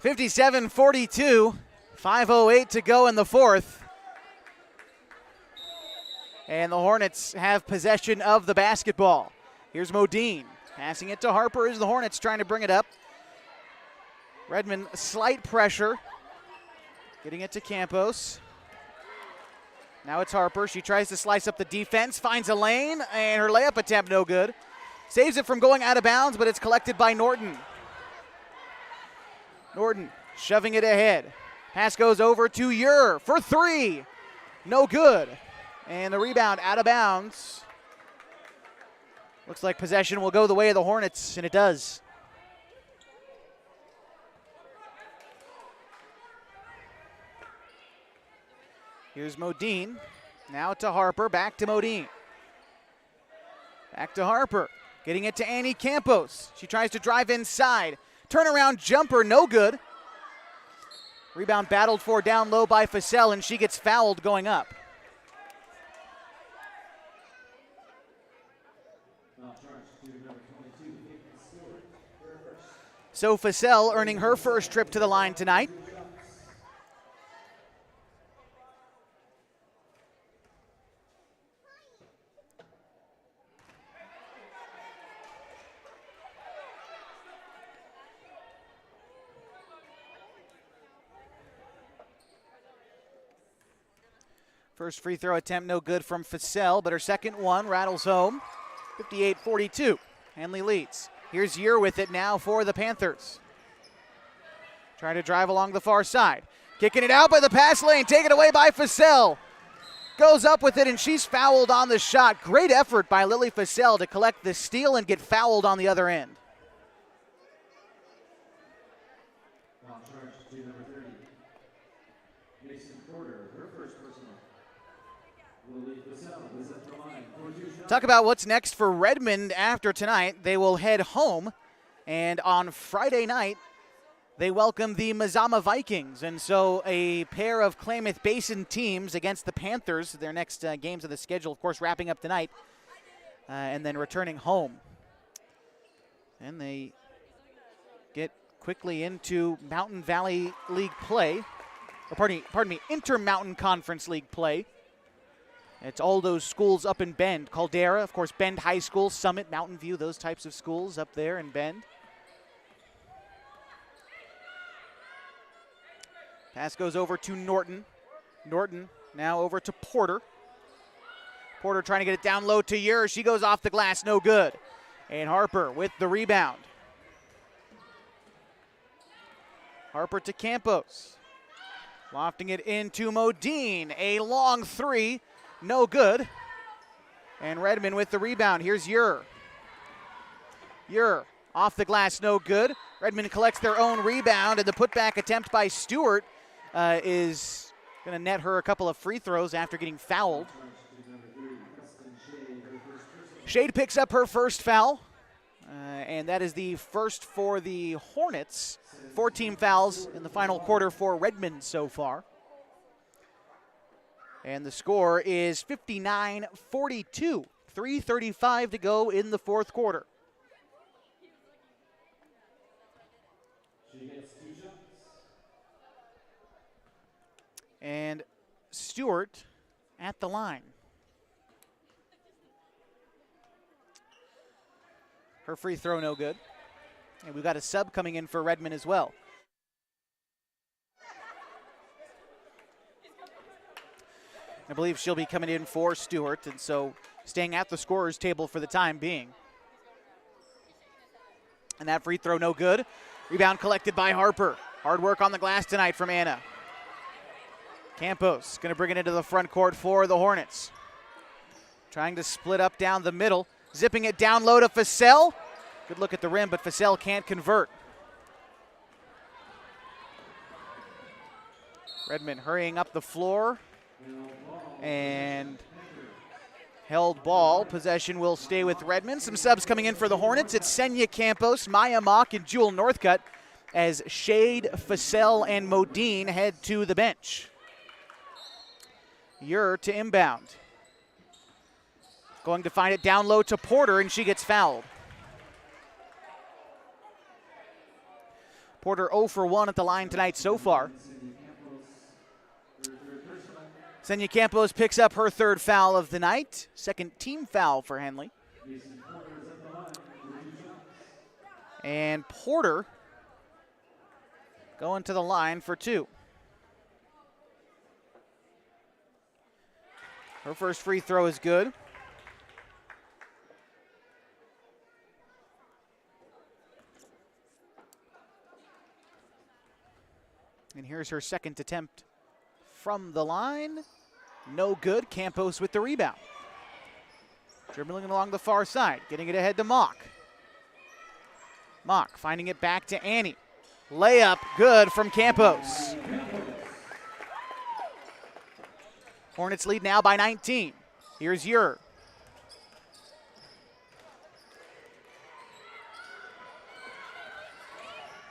57-42, 5:08 to go in the fourth. And the Hornets have possession of the basketball. Here's Modine passing it to Harper as the Hornets trying to bring it up. Redmond, slight pressure. Getting it to Campos. Now it's Harper. She tries to slice up the defense, finds a lane, and her layup attempt no good. Saves it from going out of bounds, but it's collected by Norton. Norton shoving it ahead. Pass goes over to Ure for three. No good. And the rebound out of bounds. Looks like possession will go the way of the Hornets, and it does. Here's Modine. Now to Harper. Back to Modine. Back to Harper. Getting it to Annie Campos. She tries to drive inside. Turnaround jumper, no good. Rebound battled for down low by Fussell, and she gets fouled going up. So Fussell earning her first trip to the line tonight. First free throw attempt no good from Fussell, but her second one rattles home. 58-42. Henley leads. Here's Ure with it now for the Panthers. Trying to drive along the far side. Kicking it out by the pass lane, taken away by Fussell. Goes up with it, and she's fouled on the shot. Great effort by Lily Fussell to collect the steal and get fouled on the other end. Talk about what's next for Redmond after tonight. They will head home, and on Friday night, they welcome the Mazama Vikings. And so a pair of Klamath Basin teams against the Panthers, their next games of the schedule, of course, wrapping up tonight, and then returning home. And they get quickly into Mountain Valley League play, or pardon me, Intermountain Conference League play. It's all those schools up in Bend. Caldera, of course, Bend High School, Summit, Mountain View, those types of schools up there in Bend. Pass goes over to Norton. Norton now over to Porter. Porter trying to get it down low to Ure. She goes off the glass, no good. And Harper with the rebound. Harper to Campos. Lofting it into Modine. A long three. No good. And Redmond with the rebound. Here's Ure. Ure off the glass, no good. Redmond collects their own rebound, and the putback attempt by Stewart is going to net her a couple of free throws after getting fouled. Shade picks up her first foul, and that is the first for the Hornets. 14 fouls in the final quarter for Redmond so far. And the score is 59-42. 3:35 to go in the fourth quarter. And Stewart at the line. Her free throw no good. And we've got a sub coming in for Redmond as well. I believe she'll be coming in for Stewart, and so staying at the scorer's table for the time being. And that free throw no good. Rebound collected by Harper. Hard work on the glass tonight from Anna. Campos going to bring it into the front court for the Hornets. Trying to split up down the middle. Zipping it down low to Fussell. Good look at the rim, but Fussell can't convert. Redmond hurrying up the floor. And held ball. Possession will stay with Redmond. Some subs coming in for the Hornets. It's Senya Campos, Maya Mock, and Jewel Northcutt as Shade, Fussell, and Modine head to the bench. Ure to inbound. Going to find it down low to Porter, and she gets fouled. Porter 0 for 1 at the line tonight so far. Senya Campos picks up her third foul of the night. Second team foul for Henley. And Porter going to the line for 2. Her first free throw is good. And here's her second attempt from the line. No good. Campos with the rebound. Dribbling along the far side, getting it ahead to Mock. Mock finding it back to Annie. Layup good from Campos. Hornets lead now by 19. Here's Ure.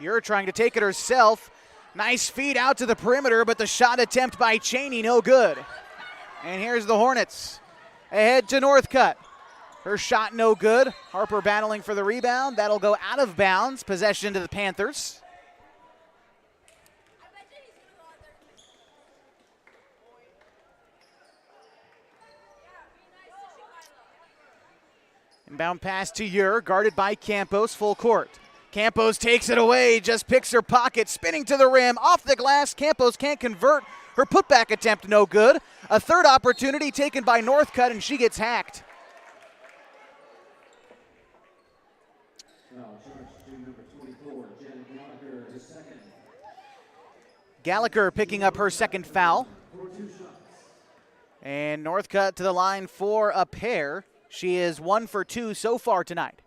Ure trying to take it herself. Nice feed out to the perimeter, but the shot attempt by Cheney, no good. And here's the Hornets. Ahead to Northcutt. Her shot no good. Harper battling for the rebound. That'll go out of bounds. Possession to the Panthers. Inbound pass to Ure, guarded by Campos, full court. Campos takes it away, just picks her pocket, spinning to the rim, off the glass. Campos can't convert. Her putback attempt no good. A third opportunity taken by Northcutt, and she gets hacked. Gallagher picking up her second foul. And Northcutt to the line for a pair. She is 1 for 2 so far tonight.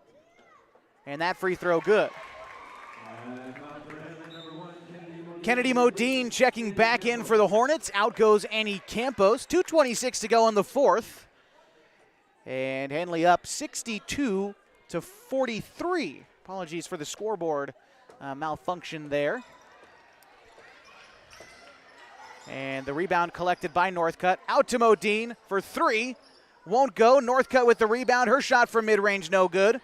And that free throw good. Kennedy Modine checking back in for the Hornets. Out goes Annie Campos. 2:26 to go in the fourth. And Henley up 62 to 43. Apologies for the scoreboard malfunction there. And the rebound collected by Northcutt. Out to Modine for 3. Won't go. Northcutt with the rebound. Her shot from mid-range no good.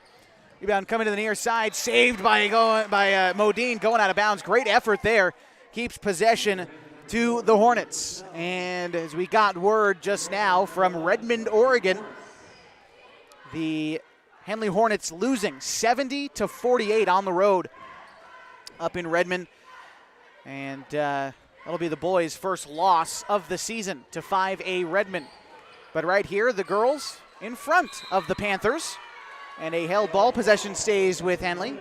Rebound coming to the near side. Saved by Modine going out of bounds. Great effort there. Keeps possession to the Hornets. And as we got word just now from Redmond, Oregon, the Henley Hornets losing 70 to 48 on the road up in Redmond. And that'll be the boys' first loss of the season to 5A Redmond. But right here, the girls in front of the Panthers. And a held ball possession stays with Henley.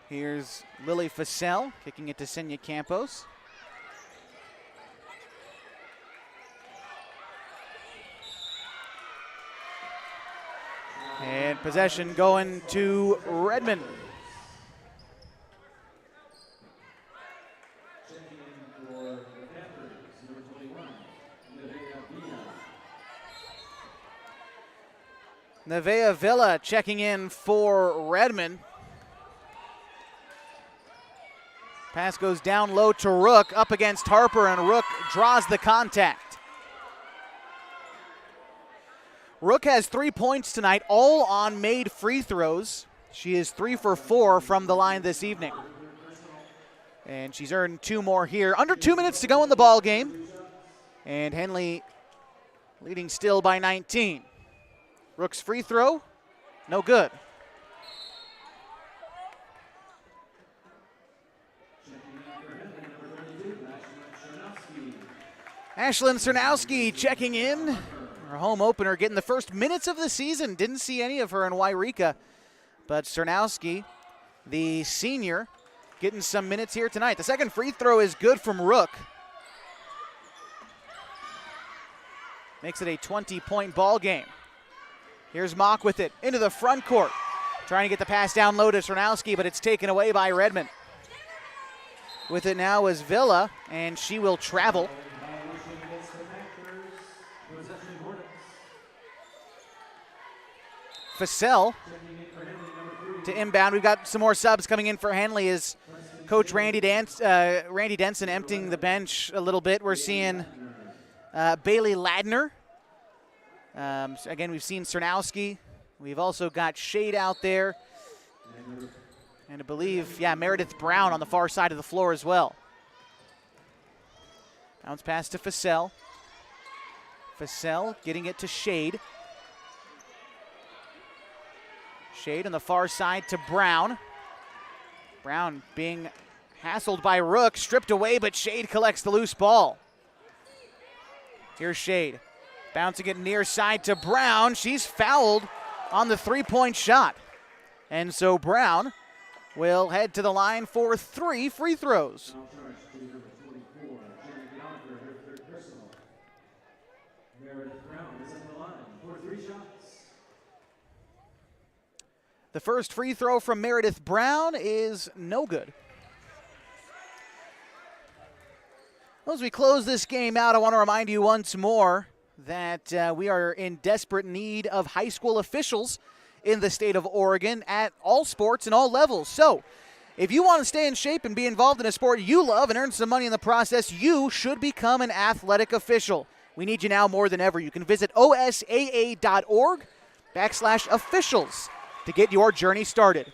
Here's Lily Fassell kicking it to Senya Campos. And possession going to Redmond. Nevaeh Villa checking in for Redmond. Pass goes down low to Rook, up against Harper, and Rook draws the contact. Rook has 3 points tonight, all on made free throws. She is 3 for 4 from the line this evening. And she's earned 2 more here. Under 2 minutes to go in the ball game. And Henley leading still by 19. Rook's free throw, no good. Ashlyn Cernowski checking in. Her home opener, getting the first minutes of the season. Didn't see any of her in Wairika. But Cernowski, the senior, getting some minutes here tonight. The second free throw is good from Rook. Makes it a 20-point ball game. Here's Mock with it into the front court. Trying to get the pass down low to Cernowski, but it's taken away by Redmond. With it now is Villa, and she will travel. Fassell to inbound. We've got some more subs coming in for Henley as Coach Randy Denson emptying the bench a little bit. We're seeing Bailey Ladner. Again, we've seen Cernowski. We've also got Shade out there. And I believe, Meredith Brown on the far side of the floor as well. Bounce pass to Fussell. Fussell getting it to Shade. Shade on the far side to Brown. Brown being hassled by Rook, stripped away, but Shade collects the loose ball. Here's Shade. Bouncing it near side to Brown. She's fouled on the three-point shot. And so Brown will head to the line for 3 free throws. The first free throw from Meredith Brown is no good. Well, as we close this game out, I want to remind you once more that we are in desperate need of high school officials in the state of Oregon at all sports and all levels. So if you want to stay in shape and be involved in a sport you love and earn some money in the process, you should become an athletic official. We need you now more than ever. You can visit osaa.org/officials to get your journey started.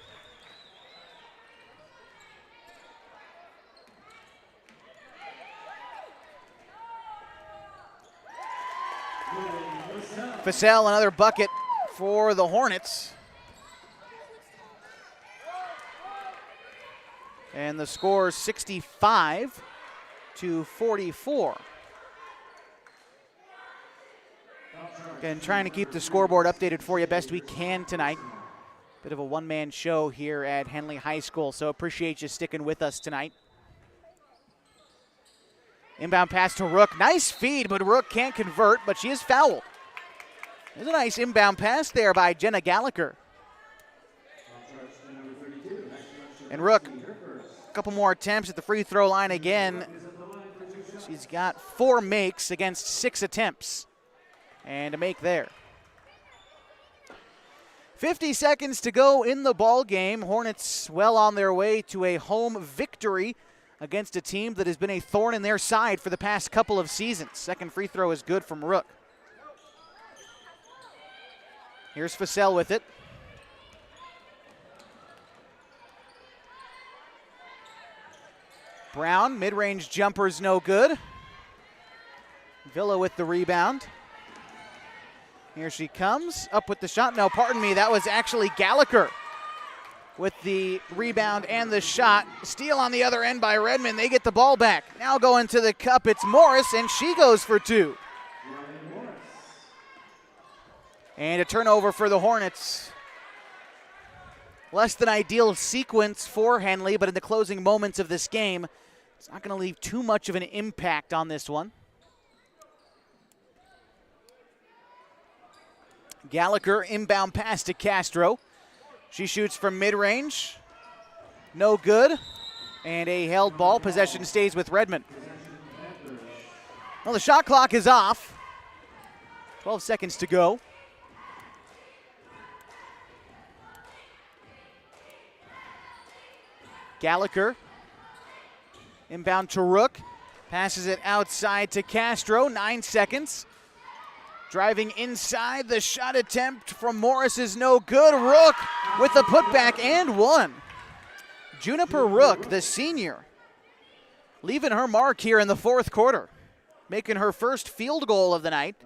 Fussell, another bucket for the Hornets. And the score 65-44. Again, trying to keep the scoreboard updated for you best we can tonight. Bit of a one-man show here at Henley High School, so appreciate you sticking with us tonight. Inbound pass to Rook. Nice feed, but Rook can't convert, but she is fouled. There's a nice inbound pass there by Jenna Gallagher. And Rook, a couple more attempts at the free throw line again. She's got 4 makes against 6 attempts. And a make there. 50 seconds to go in the ball game. Hornets well on their way to a home victory against a team that has been a thorn in their side for the past couple of seasons. Second free throw is good from Rook. Here's Fussell with it. Brown, mid-range jumper's no good. Villa with the rebound. Here she comes, up with the shot. No, pardon me, that was actually Gallagher with the rebound and the shot. Steal on the other end by Redmond. They get the ball back. Now going to the cup, it's Morris, and she goes for 2. And a turnover for the Hornets. Less than ideal sequence for Henley, but in the closing moments of this game, it's not going to leave too much of an impact on this one. Gallagher, inbound pass to Castro. She shoots from mid-range. No good. And a held ball. Possession stays with Redmond. Well, the shot clock is off. 12 seconds to go. Gallagher. Inbound to Rook. Passes it outside to Castro. 9 seconds. Driving inside, the shot attempt from Morris is no good. Rook with the putback and 1. Juniper Rook, the senior, leaving her mark here in the fourth quarter, making her first field goal of the night.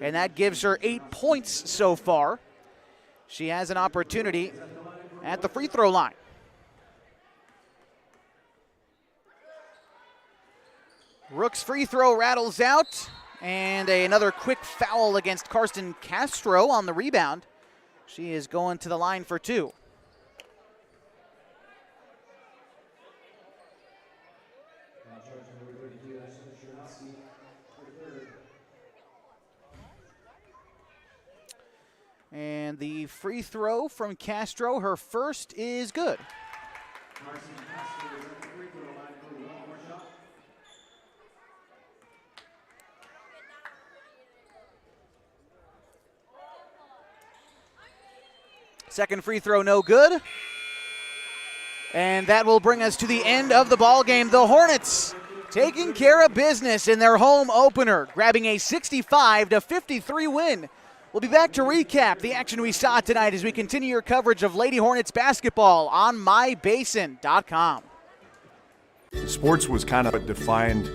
And that gives her 8 points so far. She has an opportunity at the free throw line. Rook's free throw rattles out. And another quick foul against Karsten Castro on the rebound. She is going to the line for 2. And the free throw from Castro, her first, is good. Second free throw, no good. And that will bring us to the end of the ball game. The Hornets taking care of business in their home opener, grabbing a 65-53 win. We'll be back to recap the action we saw tonight as we continue your coverage of Lady Hornets basketball on mybasin.com. Sports was kind of what defined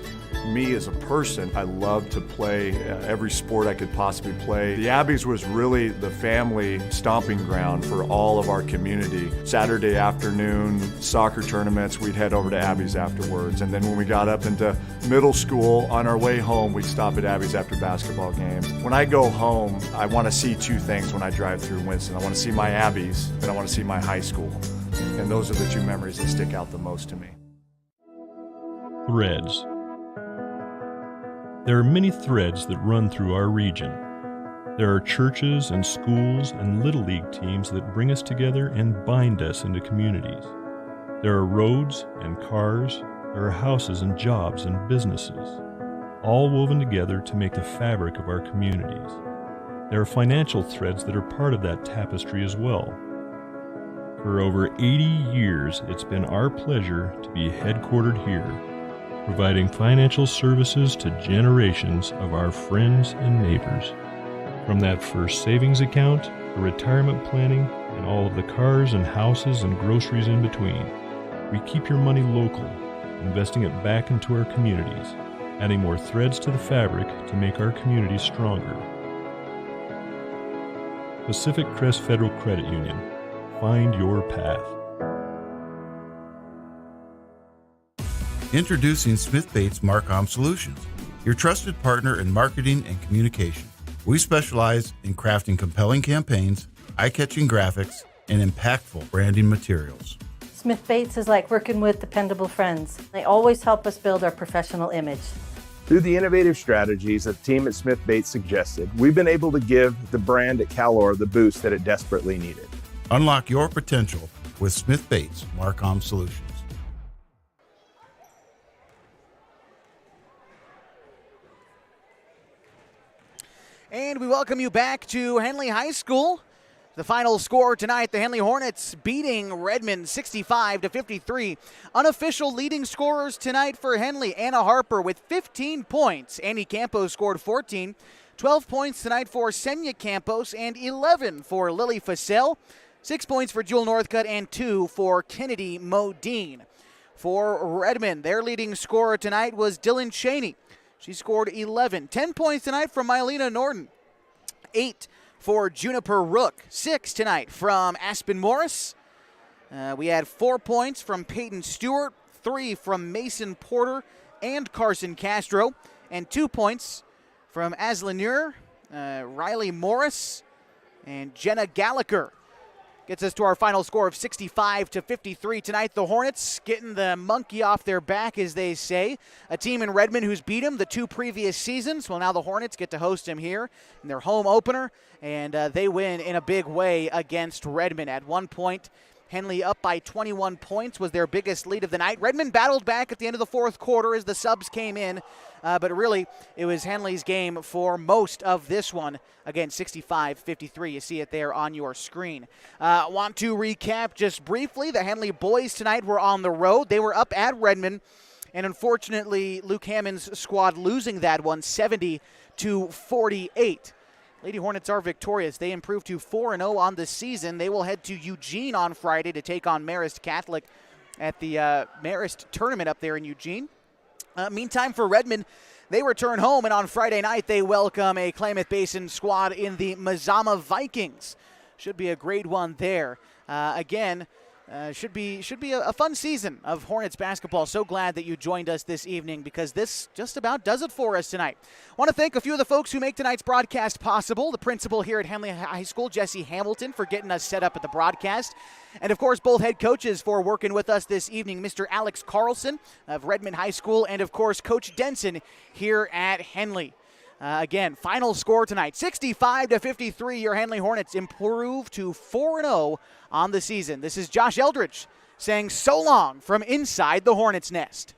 me as a person. I loved to play every sport I could possibly play. The Abbeys was really the family stomping ground for all of our community. Saturday afternoon, soccer tournaments, we'd head over to Abbeys afterwards. And then when we got up into middle school, on our way home, we'd stop at Abbeys after basketball games. When I go home, I want to see two things when I drive through Winston. I want to see my Abbeys, and I want to see my high school. And those are the two memories that stick out the most to me. Threads. There are many threads that run through our region. There are churches and schools and little league teams that bring us together and bind us into communities. There are roads and cars, there are houses and jobs and businesses, all woven together to make the fabric of our communities. There are financial threads that are part of that tapestry as well. For over 80 years, it's been our pleasure to be headquartered here, providing financial services to generations of our friends and neighbors. From that first savings account, to retirement planning, and all of the cars and houses and groceries in between, we keep your money local, investing it back into our communities, adding more threads to the fabric to make our communities stronger. Pacific Crest Federal Credit Union. Find your path. Introducing Smith Bates Marcom Solutions, your trusted partner in marketing and communication. We specialize in crafting compelling campaigns, eye-catching graphics, and impactful branding materials. Smith Bates is like working with dependable friends. They always help us build our professional image. Through the innovative strategies that the team at Smith Bates suggested, we've been able to give the brand at Calor the boost that it desperately needed. Unlock your potential with Smith Bates Marcom Solutions. And we welcome you back to Henley High School. The final score tonight, the Henley Hornets beating Redmond 65-53. Unofficial leading scorers tonight for Henley, Anna Harper with 15 points. Annie Campos scored 14. 12 points tonight for Senya Campos and 11 for Lily Fassell. 6 points for Jewel Northcutt and 2 for Kennedy Modine. For Redmond, their leading scorer tonight was Dylan Cheney. She scored 11. 10 points tonight from Mylena Norton. 8 for Juniper Rook. 6 tonight from Aspen Morris. We had 4 points from Peyton Stewart, 3 from Mason Porter and Carson Castro, and 2 points from Aslan Nuer, Riley Morris, and Jenna Gallagher. Gets us to our final score of 65-53 tonight. The Hornets getting the monkey off their back, as they say. A team in Redmond who's beat them the 2 previous seasons. Well, now the Hornets get to host them here in their home opener, and they win in a big way against Redmond. At one point, Henley up by 21 points was their biggest lead of the night. Redmond battled back at the end of the fourth quarter as the subs came in, but really it was Henley's game for most of this one. Again, 65-53. You see it there on your screen. Want to recap just briefly. The Henley boys tonight were on the road. They were up at Redmond, and unfortunately Luke Hammond's squad losing that one 70-48. Lady Hornets are victorious. They improved to 4-0 on the season. They will head to Eugene on Friday to take on Marist Catholic at the Marist tournament up there in Eugene. Meantime, for Redmond, they return home, and on Friday night they welcome a Klamath Basin squad in the Mazama Vikings. Should be a great one there. Should be a fun season of Hornets basketball. So glad that you joined us this evening, because this just about does it for us tonight. I want to thank a few of the folks who make tonight's broadcast possible. The principal here at Henley High School, Jesse Hamilton, for getting us set up at the broadcast. And, of course, both head coaches for working with us this evening, Mr. Alex Carlson of Redmond High School, and, of course, Coach Denson here at Henley. Again, final score tonight, 65-53. Your Henley Hornets improve to 4-0 on the season. This is Josh Eldridge saying so long from inside the Hornets' nest.